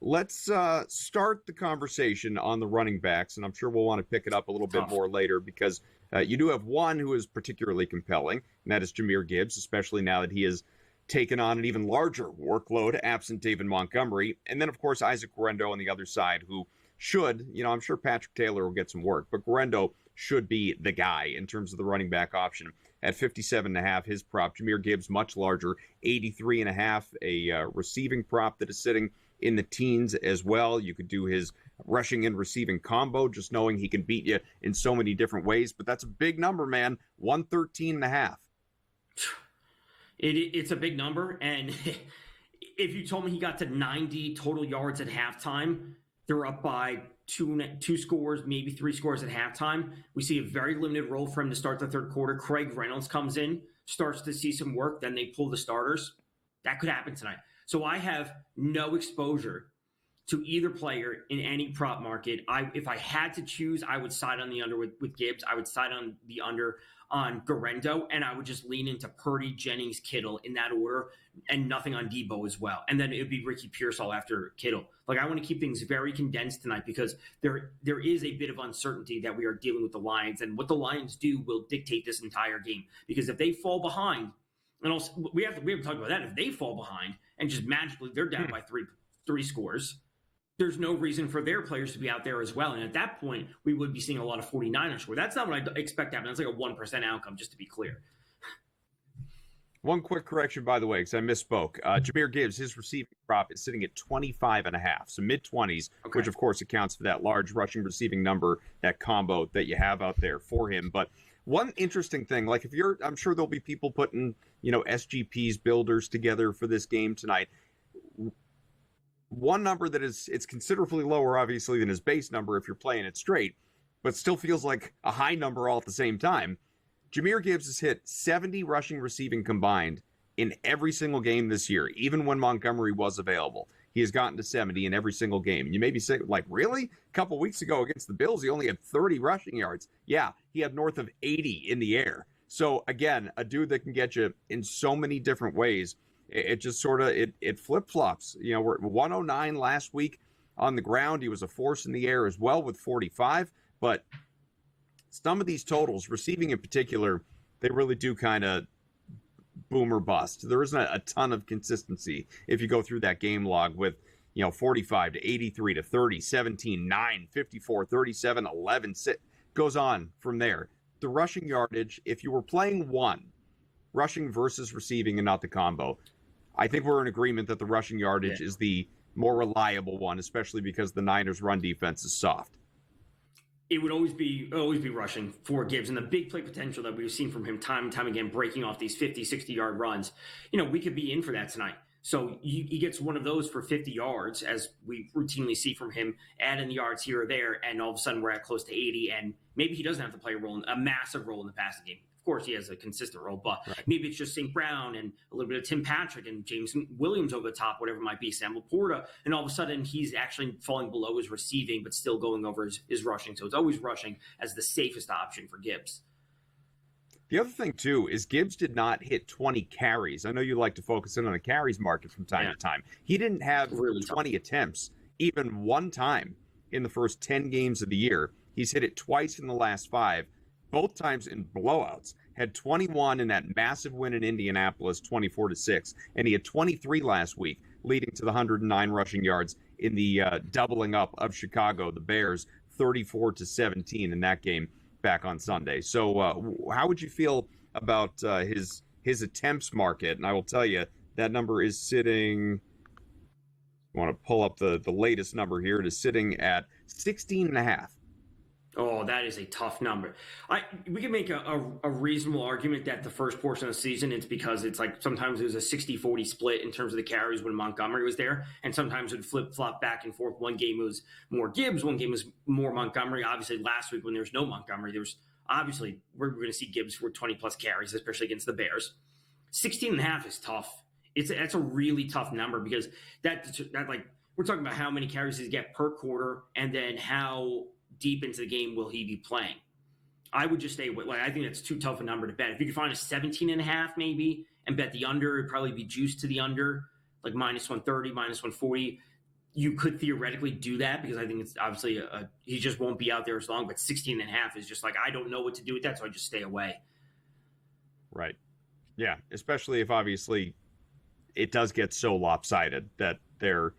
Let's start the conversation on the running backs, and I'm sure we'll want to pick it up a little bit more later because you do have one who is particularly compelling, and that is Jahmyr Gibbs, especially now that he has taken on an even larger workload absent David Montgomery. And then, of course, Isaac Guerendo on the other side who should, I'm sure Patrick Taylor will get some work, but Guerendo should be the guy in terms of the running back option. At 57.5, his prop. Jahmyr Gibbs, much larger, 83.5, a receiving prop that is sitting in the teens as well. You could do his rushing and receiving combo, just knowing he can beat you in so many different ways. But that's a big number, man. 113.5. It's a big number. And if you told me he got to 90 total yards at halftime, they're up by two scores, maybe 3 scores at halftime. We see a very limited role for him to start the third quarter. Craig Reynolds comes in, starts to see some work, then they pull the starters. That could happen tonight. So I have no exposure to either player in any prop market. If I had to choose, I would side on the under with Gibbs. I would side on the under on Guerendo, and I would just lean into Purdy, Jennings, Kittle in that order, and nothing on Debo as well. And then it would be Ricky Pearsall after Kittle. Like, I want to keep things very condensed tonight because there is a bit of uncertainty that we are dealing with the Lions, and what the Lions do will dictate this entire game. Because if they fall behind, and also we have to talk about that. If they fall behind and just magically they're down by three scores, there's no reason for their players to be out there as well. And at that point, we would be seeing a lot of 49ers score. That's not what I expect to happen. That's like a 1% outcome, just to be clear. One quick correction, by the way, because I misspoke. Jahmyr Gibbs, his receiving prop is sitting at 25.5, so mid-20s, which, of course, accounts for that large rushing receiving number, that combo that you have out there for him. But one interesting thing, like I'm sure there'll be people putting, SGPs, builders together for this game tonight. One number that it's considerably lower, obviously, than his base number if you're playing it straight, but still feels like a high number all at the same time. Jahmyr Gibbs has hit 70 rushing receiving combined in every single game this year, even when Montgomery was available. He has gotten to 70 in every single game. You may be saying, like, really? A couple weeks ago against the Bills, he only had 30 rushing yards. Yeah, he had north of 80 in the air. So, again, a dude that can get you in so many different ways. It just sort of, it flip-flops. We're at 109 last week on the ground. He was a force in the air as well with 45. But some of these totals, receiving in particular, they really do kind of boom or bust. There isn't a ton of consistency if you go through that game log with, 45 to 83 to 30, 17, 9, 54, 37, 11, 6. Goes on from there. The rushing yardage, if you were playing one, rushing versus receiving and not the combo, I think we're in agreement that the rushing yardage is the more reliable one, especially because the Niners' run defense is soft. It would always be rushing for Gibbs, and the big play potential that we've seen from him time and time again, breaking off these 50, 60-yard runs. We could be in for that tonight. So he gets one of those for 50 yards, as we routinely see from him, add in the yards here or there, and all of a sudden we're at close to 80, and maybe he doesn't have to play a massive role in the passing game. Of course, he has a consistent role, but maybe it's just St. Brown and a little bit of Tim Patrick and James Williams over the top, whatever it might be, Sam Laporta, and all of a sudden he's actually falling below his receiving, but still going over his rushing. So it's always rushing as the safest option for Gibbs. The other thing, too, is Gibbs did not hit 20 carries. I know you like to focus in on the carries market from time to time. He didn't have really 20 attempts, even one time in the first 10 games of the year. He's hit it twice in the last 5. Both times in blowouts. Had 21 in that massive win in Indianapolis, 24-6, and he had 23 last week. leading to the 109 rushing yards in the doubling up of Chicago, the Bears, 34-17 in that game back on Sunday. So how would you feel about his attempts market? And I will tell you, that number is sitting, I want to pull up the latest number here. It is sitting at 16.5. Oh, that is a tough number. We can make a reasonable argument that the first portion of the season, it's because it's like sometimes it was a 60-40 split in terms of the carries when Montgomery was there, and sometimes it would flip-flop back and forth. One game it was more Gibbs, one game was more Montgomery. Obviously, last week when there was no Montgomery, we're going to see Gibbs for 20-plus carries, especially against the Bears. 16.5 is tough. That's a really tough number because that like we're talking about how many carries does he get per quarter, and then how deep into the game will he be playing. I would just stay with, I think that's too tough a number to bet. If you could find a 17.5 maybe and bet the under, it'd probably be juiced to the under, like minus 130, minus 140. You could theoretically do that because I think it's obviously he just won't be out there as long, but 16.5 is just like, I don't know what to do with that, so I just stay away. Right. Yeah, especially if obviously it does get so lopsided that they're,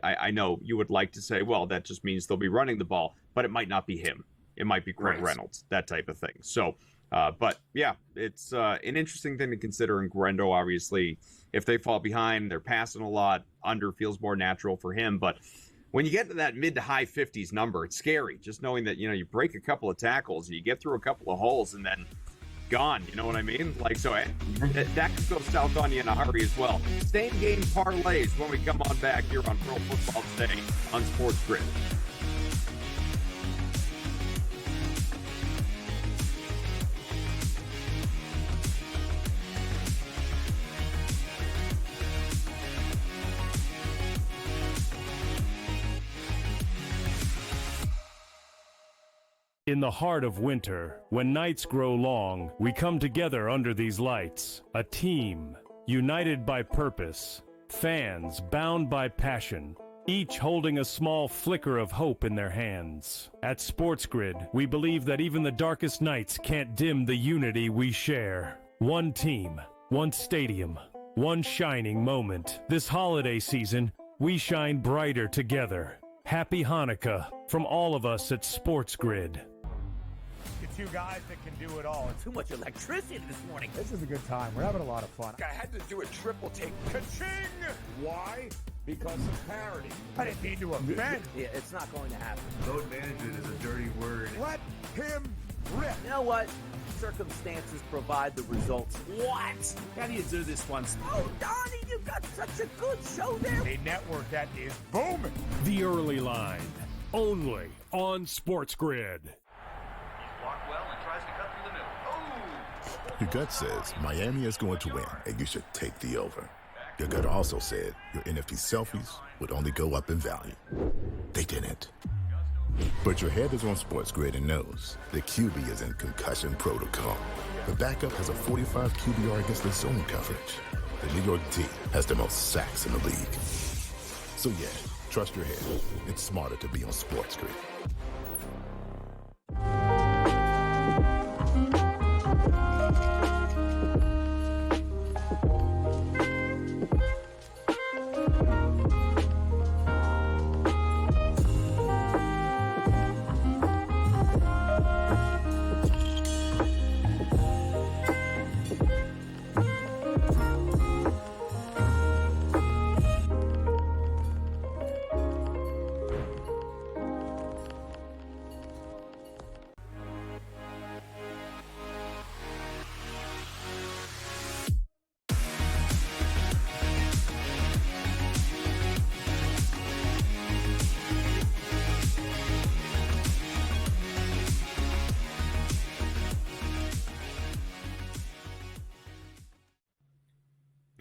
I know you would like to say, well, that just means they'll be running the ball, but it might not be him. It might be Craig Reynolds, that type of thing. So, but yeah, it's an interesting thing to consider. And Grendo, obviously, if they fall behind, they're passing a lot. Under feels more natural for him. But when you get to that mid to high 50s number, it's scary. Just knowing that, you break a couple of tackles, you get through a couple of holes, and then gone. You know what I mean? Like, so that could go south on you in a hurry as well. Same game parlays when we come on back here on Pro Football Today on SportsGrid. In the heart of winter, when nights grow long, we come together under these lights. A team, united by purpose. Fans bound by passion. Each holding a small flicker of hope in their hands. At SportsGrid, we believe that even the darkest nights can't dim the unity we share. One team, one stadium, one shining moment. This holiday season, we shine brighter together. Happy Hanukkah from all of us at SportsGrid. Two guys that can do it all. Too much electricity this morning. This is a good time. We're having a lot of fun. I had to do a triple take. Ka-ching! Why? Because of parity. I didn't mean to offend. Yeah, it's not going to happen. Load management is a dirty word. Let him rip. You know what? Circumstances provide the results. What? How do you do this once? Oh, Donnie, you got such a good show there. A network that is booming. The Early Line, only on SportsGrid. Blocked well and tries to cut through the middle. Oh! Your gut says Miami is going to win, and you should take the over. Your gut also said your NFT selfies would only go up in value. They didn't. But your head is on SportsGrid and knows the QB is in concussion protocol. The backup has a 45 QBR against the zone coverage. The New York D has the most sacks in the league. So yeah, trust your head. It's smarter to be on SportsGrid.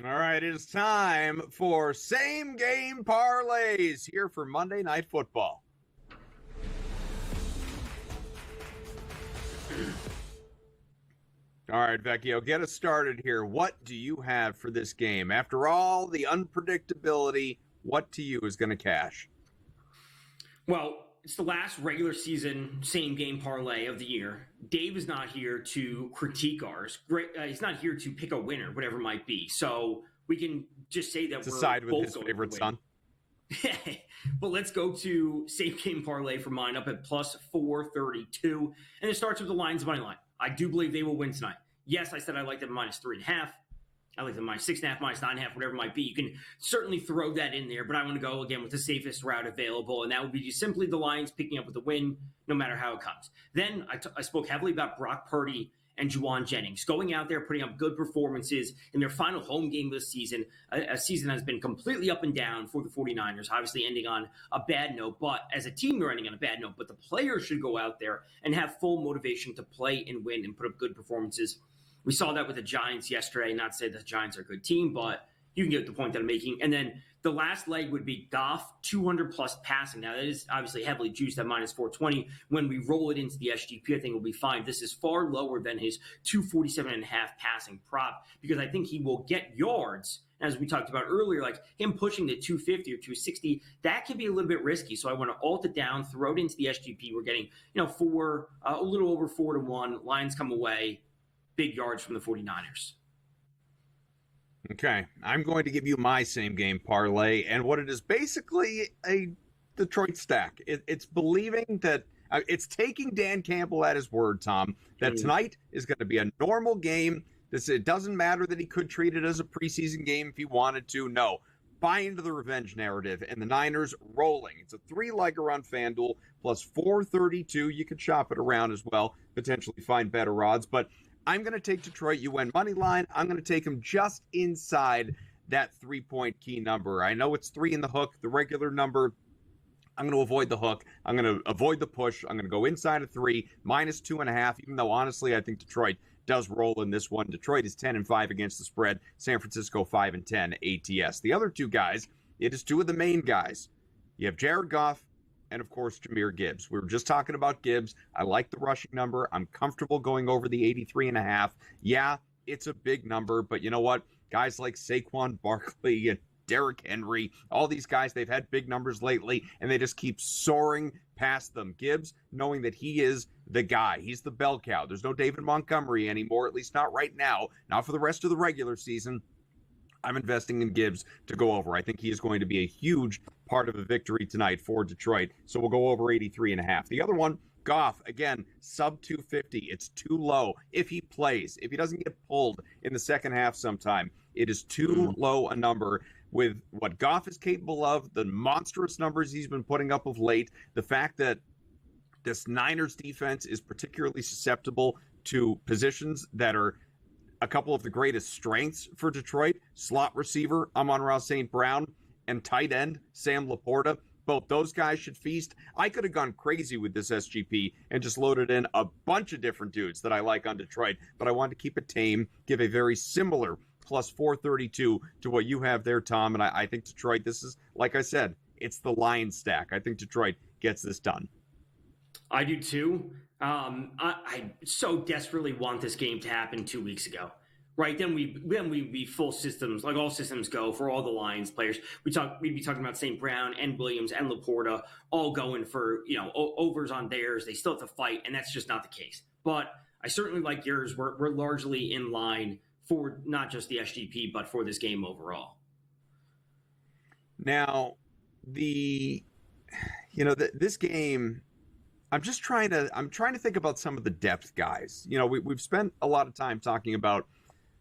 All right, it is time for same game parlays here for Monday Night Football. All right, Vecchio, get us started here. What do you have for this game? After all the unpredictability, what to you is going to cash? Well, it's the last regular season same game parlay of the year. Dave is not here to critique ours. He's not here to pick a winner, whatever it might be. So we can just say that to we're side with both his going favorite to son. But let's go to same game parlay for mine up at plus 432. And it starts with the Lions money line. I do believe they will win tonight. Yes, I said I like them minus 3.5. I like them minus 6.5, minus 9.5, whatever it might be. You can certainly throw that in there, but I want to go again with the safest route available, and that would be just simply the Lions picking up with the win, no matter how it comes. Then I spoke heavily about Brock Purdy and Juwan Jennings going out there, putting up good performances in their final home game this season. A season has been completely up and down for the 49ers, obviously ending on a bad note, but as a team, they're ending on a bad note. But the players should go out there and have full motivation to play and win and put up good performances. We saw that with the Giants yesterday. Not to say the Giants are a good team, but you can get the point that I'm making. And then the last leg would be Goff, 200-plus passing. Now, that is obviously heavily juiced at minus 420. When we roll it into the SGP, I think we'll be fine. This is far lower than his 247.5 passing prop because I think he will get yards. As we talked about earlier, like him pushing to 250 or 260, that can be a little bit risky. So I want to alt it down, throw it into the SGP. We're getting, a little over 4-1. Lions come away. Big yards from the 49ers. Okay, I'm going to give you my same game parlay, and what it is basically a Detroit stack. It's believing that it's taking Dan Campbell at his word, Tom, that tonight is going to be a normal game. It doesn't matter that he could treat it as a preseason game if he wanted to. No, buy into the revenge narrative, and the Niners rolling. It's a 3-legger on FanDuel plus 432. You could shop it around as well, potentially find better odds, but I'm going to take Detroit. You win money line. I'm going to take them just inside that 3-point key number. I know it's 3 in the hook, the regular number. I'm going to avoid the hook. I'm going to avoid the push. I'm going to go inside of 3, minus 2.5, even though honestly I think Detroit does roll in this one. Detroit is 10-5 against the spread. San Francisco 5-10 ATS. The other two guys, it is two of the main guys. You have Jared Goff and, of course, Jahmyr Gibbs. We were just talking about Gibbs. I like the rushing number. I'm comfortable going over the 83.5. Yeah, it's a big number, but you know what? Guys like Saquon Barkley and Derrick Henry, all these guys, they've had big numbers lately, and they just keep soaring past them. Gibbs, knowing that he is the guy. He's the bell cow. There's no David Montgomery anymore, at least not right now. Not for the rest of the regular season. I'm investing in Gibbs to go over. I think he is going to be a huge part of a victory tonight for Detroit. So we'll go over 83.5. The other one, Goff, again, sub 250. It's too low. If he plays, if he doesn't get pulled in the second half sometime, it is too low a number. With what Goff is capable of, the monstrous numbers he's been putting up of late, the fact that this Niners defense is particularly susceptible to positions that are a couple of the greatest strengths for Detroit, slot receiver Amon-Ra St. Brown and tight end Sam Laporta. Both those guys should feast. I could have gone crazy with this SGP and just loaded in a bunch of different dudes that I like on Detroit, but I wanted to keep it tame, give a very similar plus 432 to what you have there, Tom, and I think Detroit, this is, like I said, it's the Lions stack. I think Detroit gets this done. I do too. I so desperately want this game to happen 2 weeks ago, right? Then we'd be full systems, like all systems go for all the Lions players. We'd be talking about St. Brown and Williams and Laporta all going for, overs on theirs. They still have to fight, and that's just not the case. But I certainly like yours. We're largely in line for not just the SGP, but for this game overall. Now, this game, I'm trying to think about some of the depth guys. We've spent a lot of time talking about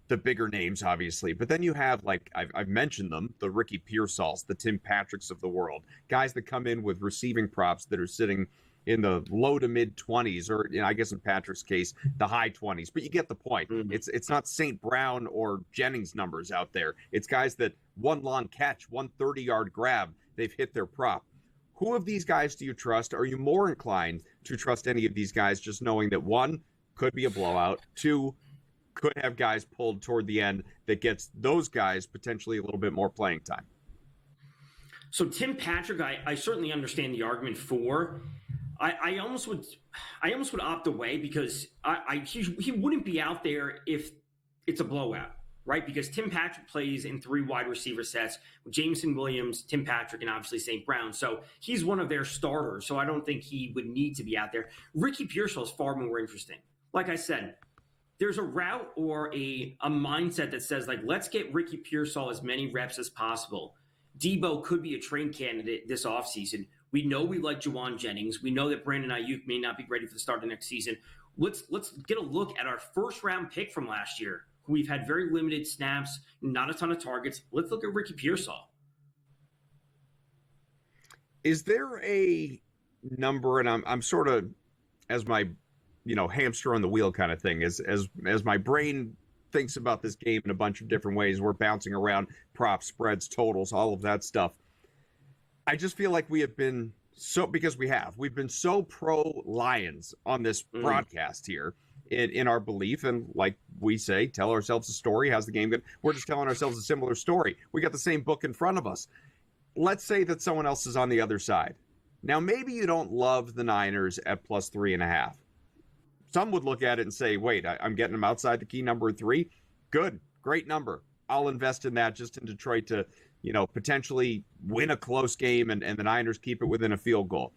the bigger names, obviously, but then you have, like, I've mentioned them, the Ricky Pearsalls, the Tim Patricks of the world, guys that come in with receiving props that are sitting in the low to mid 20s, or I guess in Patrick's case, the high 20s. But you get the point. Mm-hmm. It's not St. Brown or Jennings numbers out there. It's guys that one long catch, 130-yard grab, they've hit their prop. Who of these guys do you trust? Are you more inclined to trust any of these guys, just knowing that one, could be a blowout, two, could have guys pulled toward the end that gets those guys potentially a little bit more playing time? So Tim Patrick, I certainly understand the argument for. I almost would opt away because he wouldn't be out there if it's a blowout, right? Because Tim Patrick plays in 3 wide receiver sets with Jameson Williams, Tim Patrick, and obviously St. Brown. So he's one of their starters. So I don't think he would need to be out there. Ricky Pearsall is far more interesting. Like I said, there's a route or a mindset that says, like, let's get Ricky Pearsall as many reps as possible. Debo could be a trade candidate this offseason. We know we like Juwan Jennings. We know that Brandon Ayuk may not be ready for the start of next season. Let's get a look at our first-round pick from last year, who we've had very limited snaps, not a ton of targets. Let's look at Ricky Pearsall. Is there a number, and I'm sort of, as my, hamster on the wheel kind of thing, as my brain thinks about this game in a bunch of different ways, we're bouncing around props, spreads, totals, all of that stuff. I just feel like we have been we've been so pro Lions on this broadcast here in our belief. And like we say, tell ourselves a story. How's the game going? We're just telling ourselves a similar story. We got the same book in front of us. Let's say that someone else is on the other side. Now, maybe you don't love the Niners at plus 3.5. Some would look at it and say, wait, I'm getting them outside the key number 3. Good. Great number. I'll invest in that just in Detroit to, potentially win a close game and the Niners keep it within a field goal.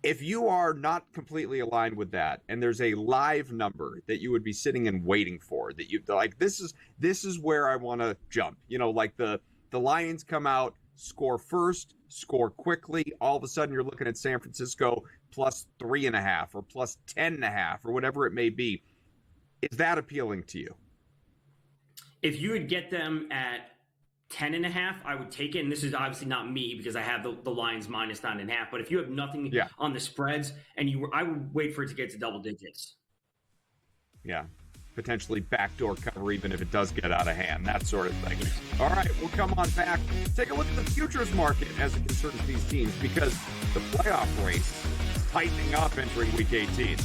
If you are not completely aligned with that, and there's a live number that you would be sitting and waiting for, that you like, this is where I want to jump. Like the Lions come out, score first, score quickly. All of a sudden, you're looking at San Francisco plus 3.5 or plus 10.5 or whatever it may be. Is that appealing to you? If you would get them at 10.5, I would take it. And this is obviously not me because I have the Lions minus 9.5. But if you have nothing on the spreads, I would wait for it to get to double digits. Yeah. Potentially backdoor cover, even if it does get out of hand, that sort of thing. All right, we'll come on back. Take a look at the futures market as it concerns these teams, because the playoff race is tightening up entering Week 18.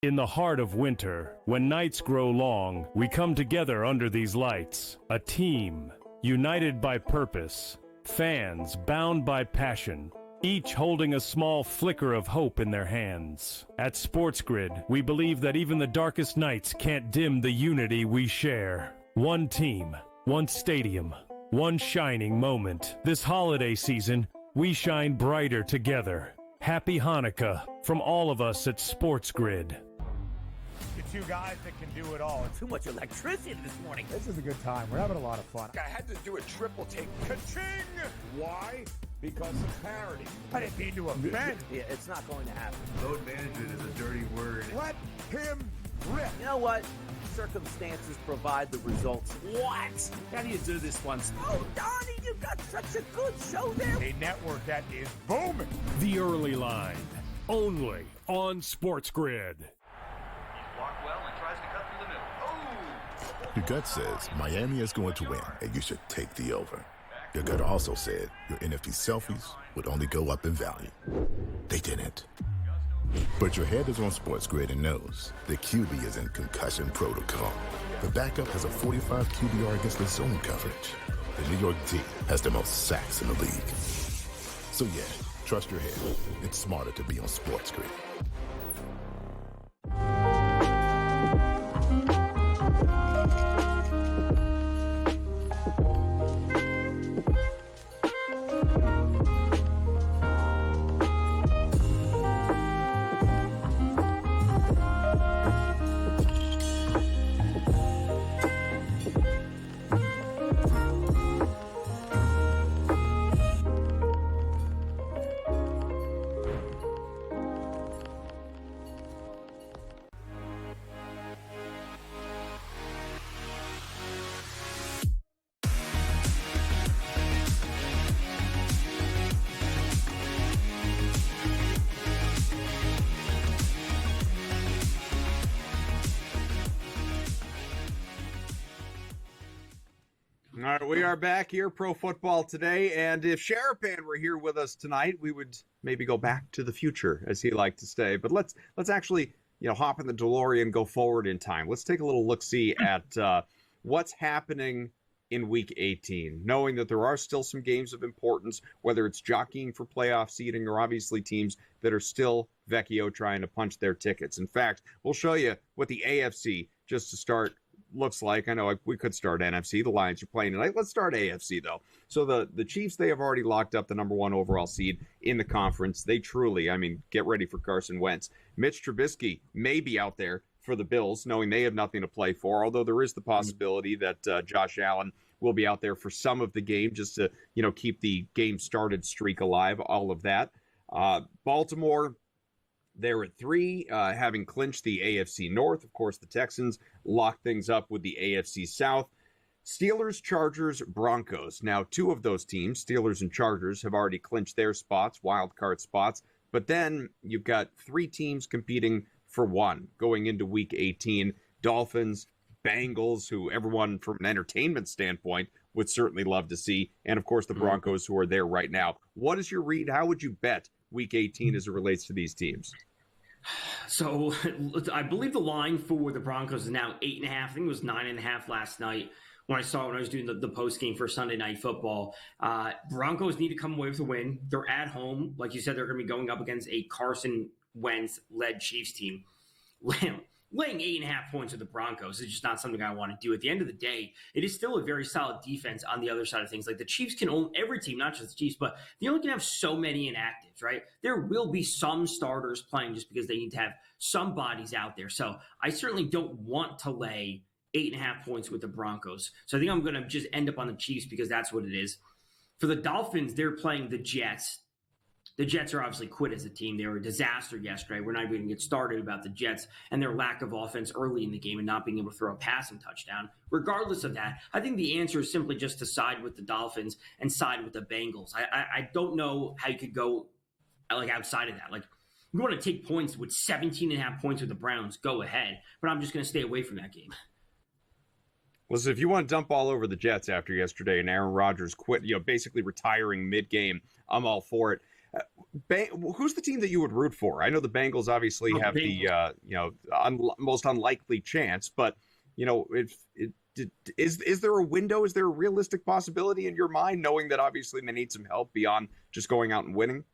In the heart of winter, when nights grow long, we come together under these lights. A team, united by purpose. Fans bound by passion. Each holding a small flicker of hope in their hands. At SportsGrid, we believe that even the darkest nights can't dim the unity we share. One team, one stadium, one shining moment. This holiday season, we shine brighter together. Happy Hanukkah from all of us at SportsGrid. Two guys that can do it all. Too much electricity this morning. This is a good time. We're having a lot of fun. I had to do a triple take. Ka-ching! Why? Because of parity. I didn't mean to offend. Yeah, it's not going to happen. Load management is a dirty word. Let him rip. You know what? Circumstances provide the results. What? How do you do this one? Oh, Donnie, you got such a good show there. A network that is booming. The Early Line, only on SportsGrid. Blocked well and tries to cut through the middle. Oh! Your gut says Miami is going to win, and you should take the over. Your gut also said your NFT selfies would only go up in value. They didn't. But your head is on SportsGrid and knows the QB is in concussion protocol. The backup has a 45 QBR against the zone coverage. The New York D has the most sacks in the league. So yeah, trust your head. It's smarter to be on SportsGrid. All right, we are back here, Pro Football Today, and if Sharapan were here with us tonight, we would maybe go back to the future, as he liked to say. But let's actually, hop in the DeLorean, go forward in time. Let's take a little look-see at what's happening in Week 18, knowing that there are still some games of importance, whether it's jockeying for playoff seeding or obviously teams that are still Vecchio trying to punch their tickets. In fact, we'll show you what the AFC just to start. Looks like, I know we could start NFC. The Lions are playing tonight. Let's start AFC, though. So the Chiefs, they have already locked up the number 1 overall seed in the conference. They truly, get ready for Carson Wentz. Mitch Trubisky may be out there for the Bills, knowing they have nothing to play for, although there is the possibility that Josh Allen will be out there for some of the game just to, keep the game started streak alive, all of that. Baltimore, they're at 3, having clinched the AFC North. Of course, the Texans locked things up with the AFC South. Steelers, Chargers, Broncos. Now, 2 of those teams, Steelers and Chargers, have already clinched their spots, wild card spots. But then you've got 3 teams competing for 1 going into Week 18. Dolphins, Bengals, who everyone from an entertainment standpoint would certainly love to see. And, of course, the Broncos, who are there right now. What is your read? How would you bet Week 18 as it relates to these teams? So I believe the line for the Broncos is now 8.5. I think it was 9.5 last night when I was doing the post game for Sunday Night Football. Broncos need to come away with a win. They're at home. Like you said, they're going to be going up against a Carson Wentz-led Chiefs team. Laying 8.5 points with the Broncos is just not something I want to do. At the end of the day, it is still a very solid defense on the other side of things. Like the Chiefs can own every team, not just the Chiefs, but they only can have so many inactives, right? There will be some starters playing just because they need to have some bodies out there. So I certainly don't want to lay 8.5 points with the Broncos. So I think I'm going to just end up on the Chiefs because that's what it is. For the Dolphins, they're playing the Jets. The Jets are obviously quit as a team. They were a disaster yesterday. We're not even going to get started about the Jets and their lack of offense early in the game and not being able to throw a passing touchdown. Regardless of that, I think the answer is simply just to side with the Dolphins and side with the Bengals. I don't know how you could go outside of that. Like, you want to take points with 17.5 points with the Browns, go ahead. But I'm just going to stay away from that game. Listen, if you want to dump all over the Jets after yesterday and Aaron Rodgers quit, basically retiring mid-game, I'm all for it. Who's the team that you would root for? I know the Bengals obviously have the most unlikely chance, but is there a window? Is there a realistic possibility in your mind, knowing that obviously they need some help beyond just going out and winning?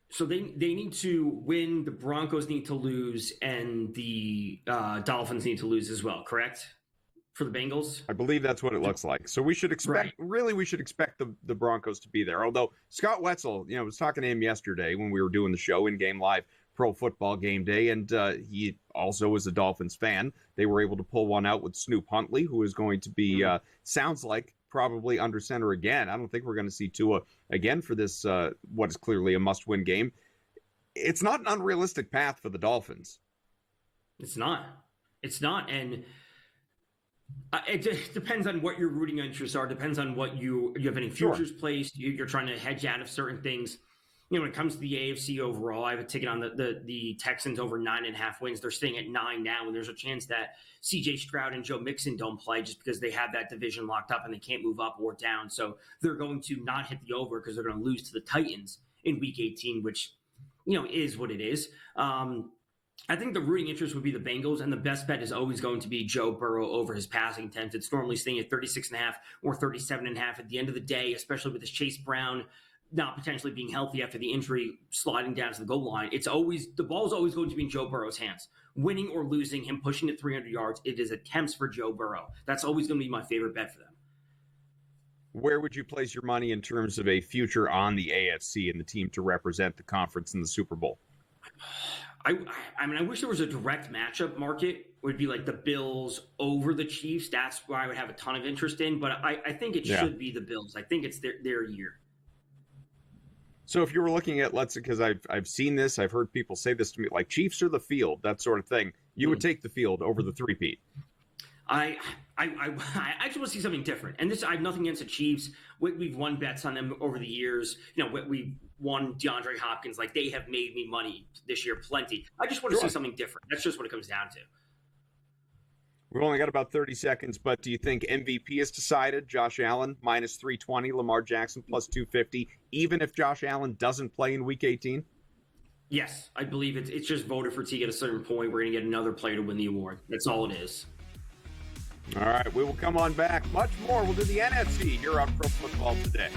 So they need to win. The Broncos need to lose, and the Dolphins need to lose as well. Correct? For the Bengals? I believe that's what it looks like. So we should expect, we should expect the Broncos to be there. Although Scott Wetzel, I was talking to him yesterday when we were doing the show in Game Live Pro Football Game Day, and he also is a Dolphins fan. They were able to pull one out with Snoop Huntley, who is going to be, sounds like, probably under center again. I don't think we're going to see Tua again for this, what is clearly a must-win game. It's not an unrealistic path for the Dolphins. It's not. And it just depends on what your rooting interests are. Depends on what you have any futures placed. You're trying to hedge out of certain things. When it comes to the AFC overall, I have a ticket on the Texans over 9.5 wins. They're staying at 9 now, and there's a chance that C.J. Stroud and Joe Mixon don't play just because they have that division locked up and they can't move up or down. So they're going to not hit the over because they're going to lose to the Titans in Week 18, which is what it is. I think the rooting interest would be the Bengals, and the best bet is always going to be Joe Burrow over his passing attempts. It's normally staying at 36.5 or 37.5 at the end of the day, especially with this Chase Brown not potentially being healthy after the injury, sliding down to the goal line. The ball is always going to be in Joe Burrow's hands. Winning or losing, him pushing it 300 yards, it is attempts for Joe Burrow. That's always going to be my favorite bet for them. Where would you place your money in terms of a future on the AFC and the team to represent the conference in the Super Bowl? I wish there was a direct matchup market. Would be like the Bills over the Chiefs. That's where I would have a ton of interest in. But I think it should be the Bills. I think it's their year. So if you were looking at, because I've seen this, I've heard people say this to me, like Chiefs or the field, that sort of thing. You would take the field over the three-peat. I just want to see something different. And I have nothing against the Chiefs. We've won bets on them over the years. We've won DeAndre Hopkins. Like, they have made me money this year, plenty. I just want to see something different. That's just what it comes down to. We've only got about 30 seconds, but do you think MVP is decided? Josh Allen, minus 320, Lamar Jackson, plus 250, even if Josh Allen doesn't play in Week 18? Yes, I believe it's just voted for T at a certain point. We're going to get another player to win the award. That's all it is. All right, we will come on back. Much more. We'll do the NFC here on Pro Football Today.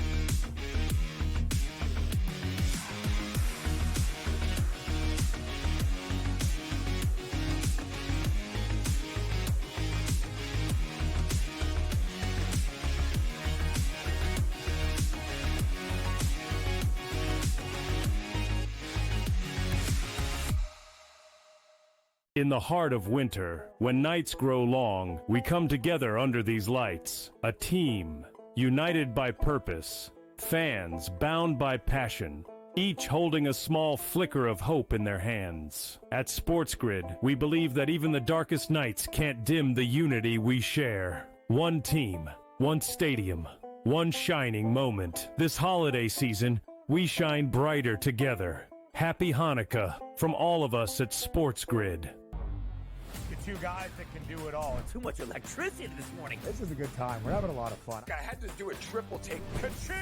In the heart of winter, when nights grow long, we come together under these lights. A team, united by purpose. Fans bound by passion. Each holding a small flicker of hope in their hands. At SportsGrid, we believe that even the darkest nights can't dim the unity we share. One team, one stadium, one shining moment. This holiday season, we shine brighter together. Happy Hanukkah from all of us at SportsGrid. The two guys that can do it all. Too much electricity this morning. This is a good time. We're having a lot of fun. I had to do a triple take. Ka-ching!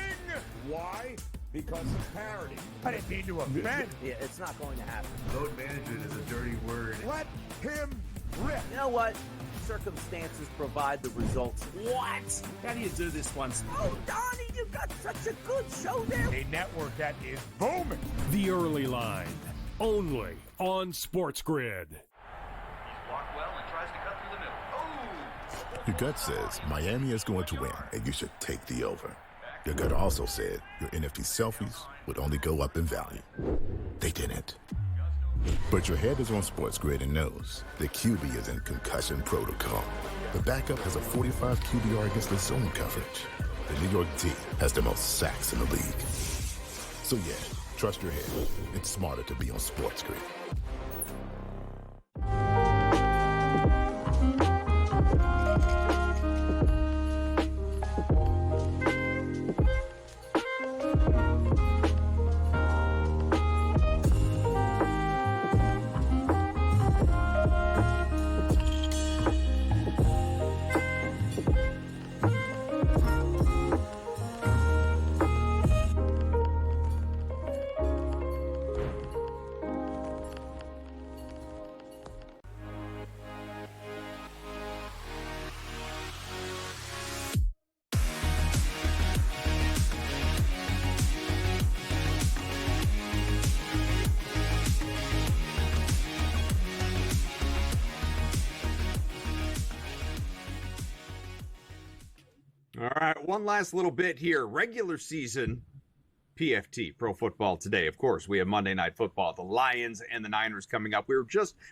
Why? Because of parity. I didn't mean to offend. Yeah, it's not going to happen. Load management is a dirty word. Let him rip. You know what? Circumstances provide the results. What? How do you do this one? Oh, Donnie, you've got such a good show there. A network that is booming. The Early Line, only on SportsGrid. Blocked well and tries to cut through the middle. Oh! Your gut says Miami is going to win, and you should take the over. Your gut also said your NFT selfies would only go up in value. They didn't. But your head is on SportsGrid and knows the QB is in concussion protocol. The backup has a 45 QBR against the zone coverage. The New York D has the most sacks in the league. So yeah, trust your head. It's smarter to be on SportsGrid. All right, one last little bit here. Regular season PFT, Pro Football Today. Of course, we have Monday Night Football, the Lions and the Niners coming up.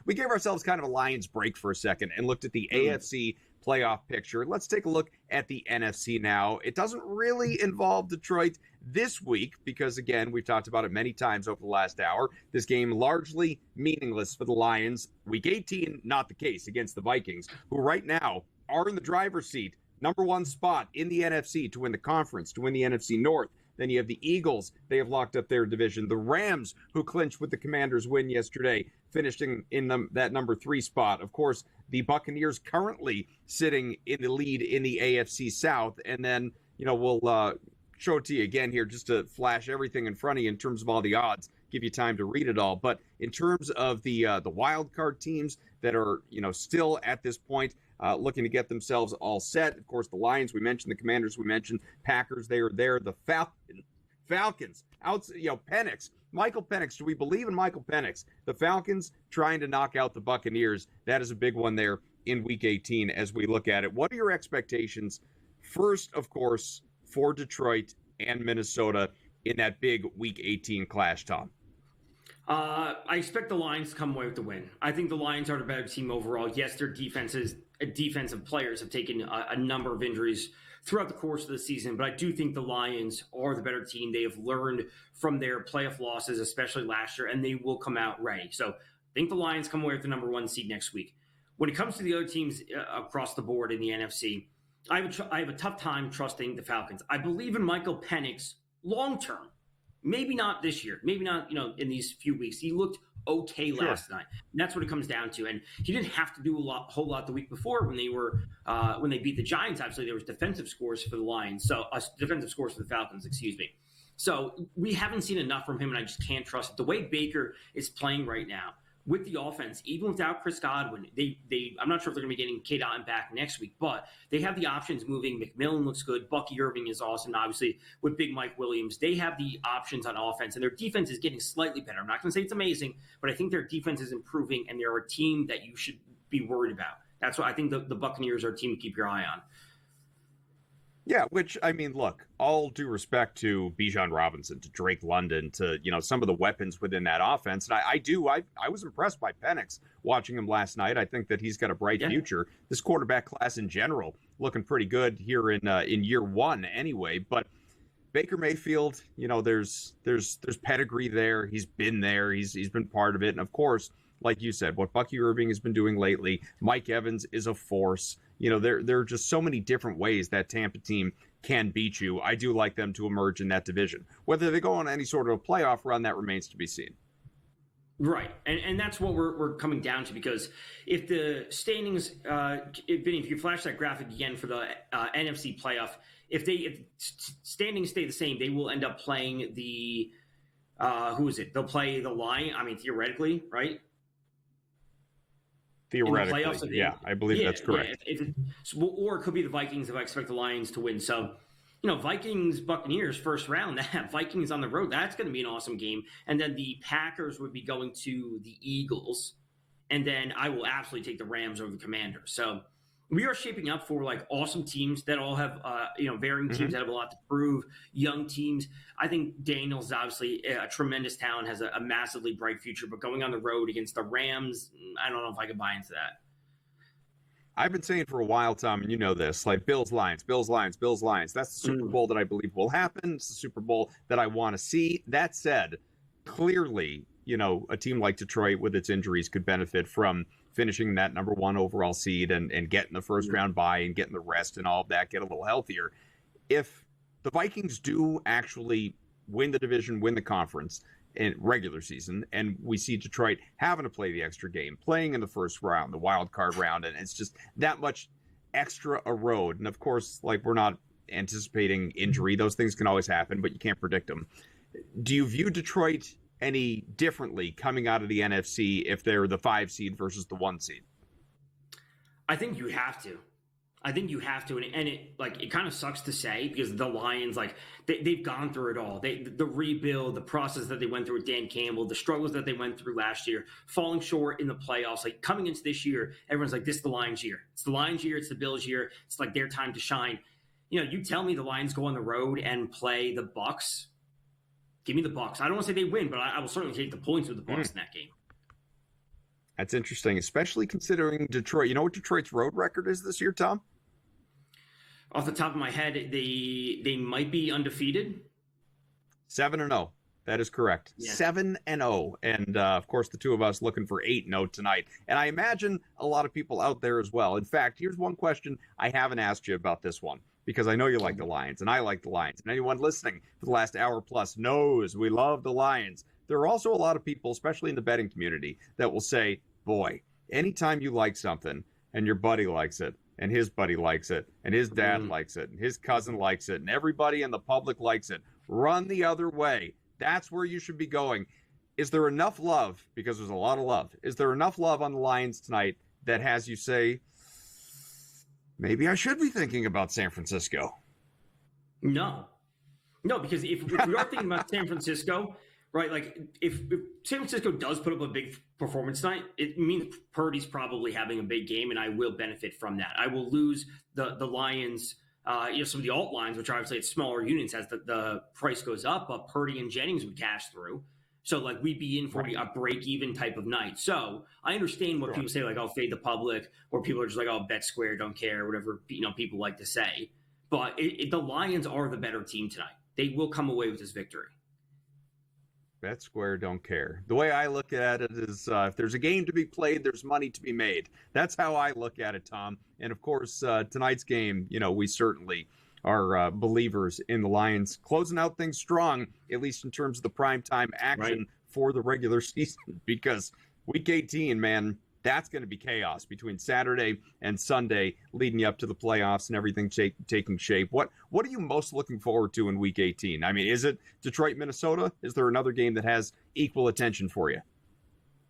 We gave ourselves kind of a Lions break for a second and looked at the AFC playoff picture. Let's take a look at the NFC now. It doesn't really involve Detroit this week because, again, we've talked about it many times over the last hour. This game largely meaningless for the Lions. Week 18, not the case against the Vikings, who right now are in the driver's seat. Number one spot in the NFC to win the conference, to win the NFC North. Then you have the Eagles. They have locked up their division. The Rams, who clinched with the Commanders' win yesterday, finishing in that number 3 spot. Of course, the Buccaneers currently sitting in the lead in the AFC South. And then, we'll show it to you again here just to flash everything in front of you in terms of all the odds, give you time to read it all. But in terms of the wild card teams that are, still at this point, looking to get themselves all set. Of course, the Lions, we mentioned, the Commanders, we mentioned, Packers, they are there. The Falcons, Penix, Michael Penix. Do we believe in Michael Penix? The Falcons trying to knock out the Buccaneers. That is a big one there in Week 18 as we look at it. What are your expectations? First, of course, for Detroit and Minnesota in that big Week 18 clash, Tom. I expect the Lions to come away with the win. I think the Lions are the better team overall. Yes, their defensive players have taken a number of injuries throughout the course of the season, but I do think the Lions are the better team. They have learned from their playoff losses, especially last year, and they will come out ready. So I think the Lions come away with the number 1 seed next week. When it comes to the other teams across the board in the NFC, I have a tough time trusting the Falcons. I believe in Michael Penix long-term. Maybe not this year. Maybe not, in these few weeks. He looked okay last night. And that's what it comes down to. And he didn't have to do a whole lot the week before when they beat the Giants. Actually, there was defensive scores for the Lions. So defensive scores for the Falcons, excuse me. So we haven't seen enough from him, and I just can't trust it. The way Baker is playing right now with the offense, even without Chris Godwin, I'm not sure if they're going to be getting Cade Otton back next week, but they have the options moving. McMillan looks good. Bucky Irving is awesome. Obviously, with Big Mike Williams, they have the options on offense, and their defense is getting slightly better. I'm not going to say it's amazing, but I think their defense is improving, and they're a team that you should be worried about. That's why I think the Buccaneers are a team to keep your eye on. Yeah, which, I mean, look, all due respect to Bijan Robinson, to Drake London, to, some of the weapons within that offense. And I was impressed by Penix watching him last night. I think that he's got a bright future. This quarterback class in general looking pretty good here in year one anyway. But Baker Mayfield, there's pedigree there. He's been there. He's been part of it. And of course, like you said, what Bucky Irving has been doing lately, Mike Evans is a force. There are just so many different ways that Tampa team can beat you. I do like them to emerge in that division. Whether they go on any sort of a playoff run, that remains to be seen. Right, and that's what we're coming down to, because if the standings, Vinny, if you flash that graphic again for the NFC playoff, if standings stay the same, they will end up playing the who is it? They'll play the Lions. I mean, theoretically, right? Theoretically, yeah, I believe that's correct. Or it could be the Vikings if I expect the Lions to win. So, Vikings, Buccaneers, first round, that Vikings on the road, that's going to be an awesome game. And then the Packers would be going to the Eagles. And then I will absolutely take the Rams over the Commanders. So we are shaping up for awesome teams that all have, varying teams that have a lot to prove, young teams. I think Daniels is obviously a tremendous talent, has a massively bright future, but going on the road against the Rams, I don't know if I could buy into that. I've been saying for a while, Tom, and you know this, Bills, Lions, Bills, Lions, Bills, Lions. That's the Super Bowl that I believe will happen. It's the Super Bowl that I want to see. That said, clearly, a team like Detroit with its injuries could benefit from finishing that number one overall seed and getting the first round bye and getting the rest and all of that, get a little healthier. If the Vikings do actually win the division, win the conference in regular season, and we see Detroit having to play the extra game, playing in the first round, the wild card round, and it's just that much extra a road. And of course, we're not anticipating injury. Those things can always happen, but you can't predict them. Do you view Detroit any differently coming out of the NFC if they're the 5 seed versus the 1 seed? I think you have to. And it kind of sucks to say, because the Lions, they've gone through it all. The rebuild, the process that they went through with Dan Campbell, the struggles that they went through last year, falling short in the playoffs. Coming into this year, everyone's this is the Lions year. It's the Lions year. It's the Bills year. It's their time to shine. You tell me the Lions go on the road and play the Bucs. Give me the Bucs. I don't want to say they win, but I will certainly take the points with the Bucs in that game. That's interesting, especially considering Detroit. You know what Detroit's road record is this year, Tom? Off the top of my head, they might be undefeated. 7-0. That is correct. Yeah. 7-0. And, of course, the two of us looking for 8-0 tonight. And I imagine a lot of people out there as well. In fact, here's one question I haven't asked you about this one, because I know you like the Lions, and I like the Lions. And anyone listening for the last hour plus knows we love the Lions. There are also a lot of people, especially in the betting community, that will say, boy, anytime you like something and your buddy likes it, and his buddy likes it, and his dad likes it, and his cousin likes it, and everybody in the public likes it, run the other way. That's where you should be going. Is there enough love, because there's a lot of love, is there enough love on the Lions tonight that has you say, maybe I should be thinking about San Francisco? No, because if we are thinking about San Francisco, right, if San Francisco does put up a big performance tonight, it means Purdy's probably having a big game, and I will benefit from that. I will lose the Lions, some of the alt lines, which obviously it's smaller units as the price goes up, but Purdy and Jennings would cash through. So we'd be in for a break-even type of night. So I understand what people say, I'll fade the public, or people are just bet square, don't care, whatever people like to say. But the Lions are the better team tonight. They will come away with this victory. Bet square, don't care. The way I look at it is if there's a game to be played, there's money to be made. That's how I look at it, Tom. And of course, tonight's game, we certainly are believers in the Lions closing out things strong, at least in terms of the primetime action for the regular season, because week 18, man, that's going to be chaos between Saturday and Sunday leading up to the playoffs and everything taking shape. What are you most looking forward to in week 18? I mean, is it Detroit, Minnesota? Is there another game that has equal attention for you?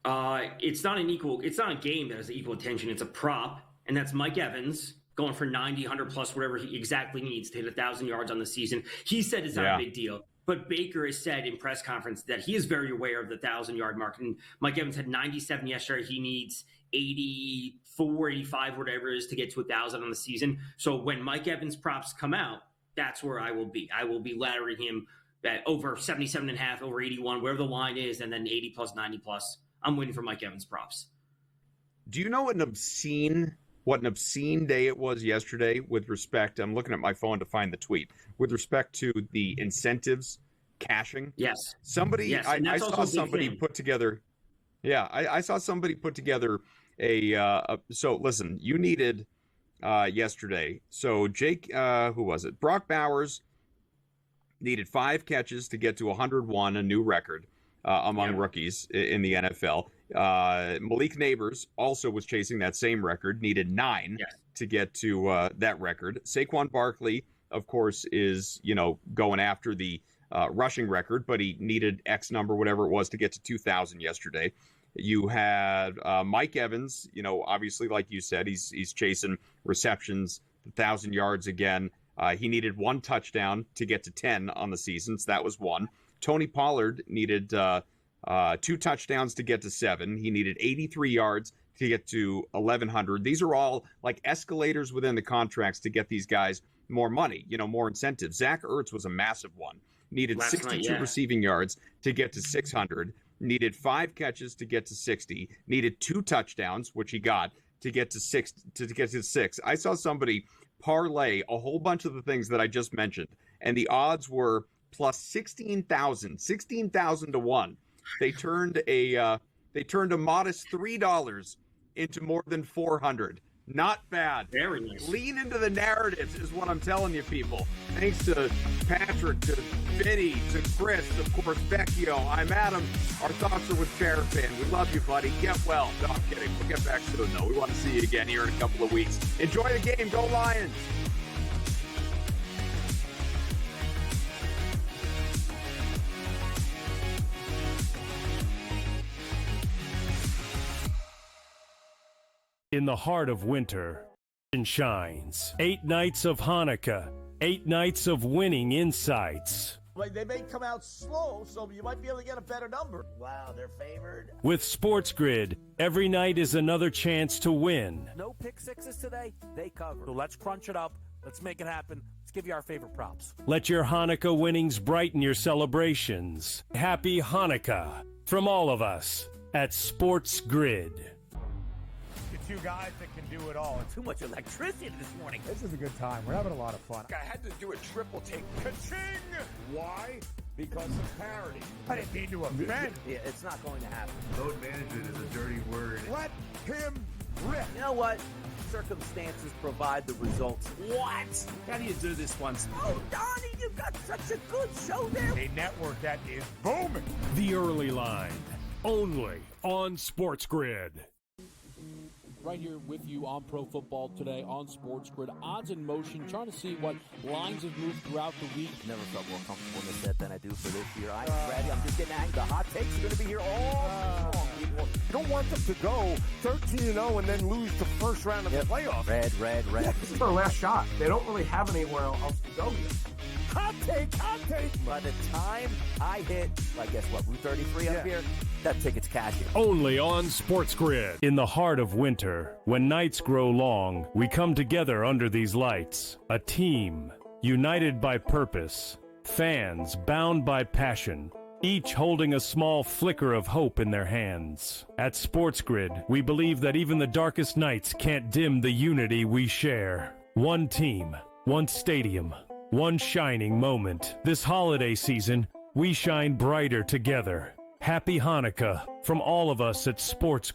It's not a game that has equal attention. It's a prop, and that's Mike Evans going for 90, 100 plus, whatever he exactly needs to hit 1,000 yards on the season. He said it's not a big deal. But Baker has said in press conference that he is very aware of the 1,000-yard mark. And Mike Evans had 97 yesterday. He needs 84, 85, whatever it is, to get to 1,000 on the season. So when Mike Evans props come out, that's where I will be. I will be laddering him at over 77.5, over 81, wherever the line is, and then 80 plus, 90 plus. I'm waiting for Mike Evans props. Do you know what an obscene day it was yesterday with respect? I'm looking at my phone to find the tweet with respect to the incentives cashing. Yes. I saw somebody put together. Yeah, I saw somebody put together so listen, you needed yesterday. So Jake, who was it? Brock Bowers needed 5 catches to get to 101, a new record among rookies in the NFL. Malik Neighbors also was chasing that same record, needed 9 to get to that record. Saquon Barkley, of course, is, going after the rushing record, but he needed X number, whatever it was, to get to 2,000 yesterday. You had Mike Evans, obviously, like you said, he's chasing receptions, 1,000 yards again. He needed 1 touchdown to get to 10 on the season, so that was 1. Tony Pollard needed 2 touchdowns to get to 7. He needed 83 yards to get to 1,100. These are all like escalators within the contracts to get these guys more money, more incentives. Zach Ertz was a massive one. Needed 62 receiving yards to get to 600. Needed 5 catches to get to 60. Needed 2 touchdowns, which he got, to get to 6. I saw somebody parlay a whole bunch of the things that I just mentioned, and the odds were plus 16,000 to 1. They turned a modest $3 into more than 400. Not bad. Very nice. Lean into the narratives is what I'm telling you, people. Thanks to Patrick, to Vinny, to Chris, of course, Vecchio. I'm Adam. Our thoughts are with Sharapan. We love you, buddy. Get well. No, I'm kidding. We'll get back soon, though. We want to see you again here in a couple of weeks. Enjoy the game. Go Lions. In the heart of winter, it shines. 8 nights of Hanukkah, 8 nights of winning insights. Like, they may come out slow, so you might be able to get a better number. Wow, they're favored. With SportsGrid, every night is another chance to win. No pick sixes today, they cover. So let's crunch it up. Let's make it happen. Let's give you our favorite props. Let your Hanukkah winnings brighten your celebrations. Happy Hanukkah from all of us at SportsGrid. 2 guys that can do it all. Too much electricity this morning. This is a good time. We're having a lot of fun. I had to do a triple take. Ka-ching! Why? Because of parity. I didn't mean to offend. Yeah, it's not going to happen. Load management is a dirty word. Let him rip. You know what? Circumstances provide the results. What? How do you do this once? Oh, Donnie, you've got such a good show there. A network that is booming. The Early Line, only on SportsGrid. Right here with you on Pro Football Today on SportsGrid. Odds in motion, trying to see what lines have moved throughout the week. Never felt more comfortable in this set than I do for this year. I'm ready. I'm just getting angry. The hot takes are going to be here all long, people. You don't want them to go 13-0 and then lose the first round of the playoffs. Red. This is their last shot. They don't really have anywhere else to go yet. Hot take. By the time I hit, guess what, Route 33 up here, that ticket's cashing. Only on SportsGrid. In the heart of winter, when nights grow long, we come together under these lights. A team, united by purpose. Fans, bound by passion. Each holding a small flicker of hope in their hands. At SportsGrid, we believe that even the darkest nights can't dim the unity we share. One team, one stadium, one shining moment. This holiday season, we shine brighter together. Happy Hanukkah from all of us at SportsGrid.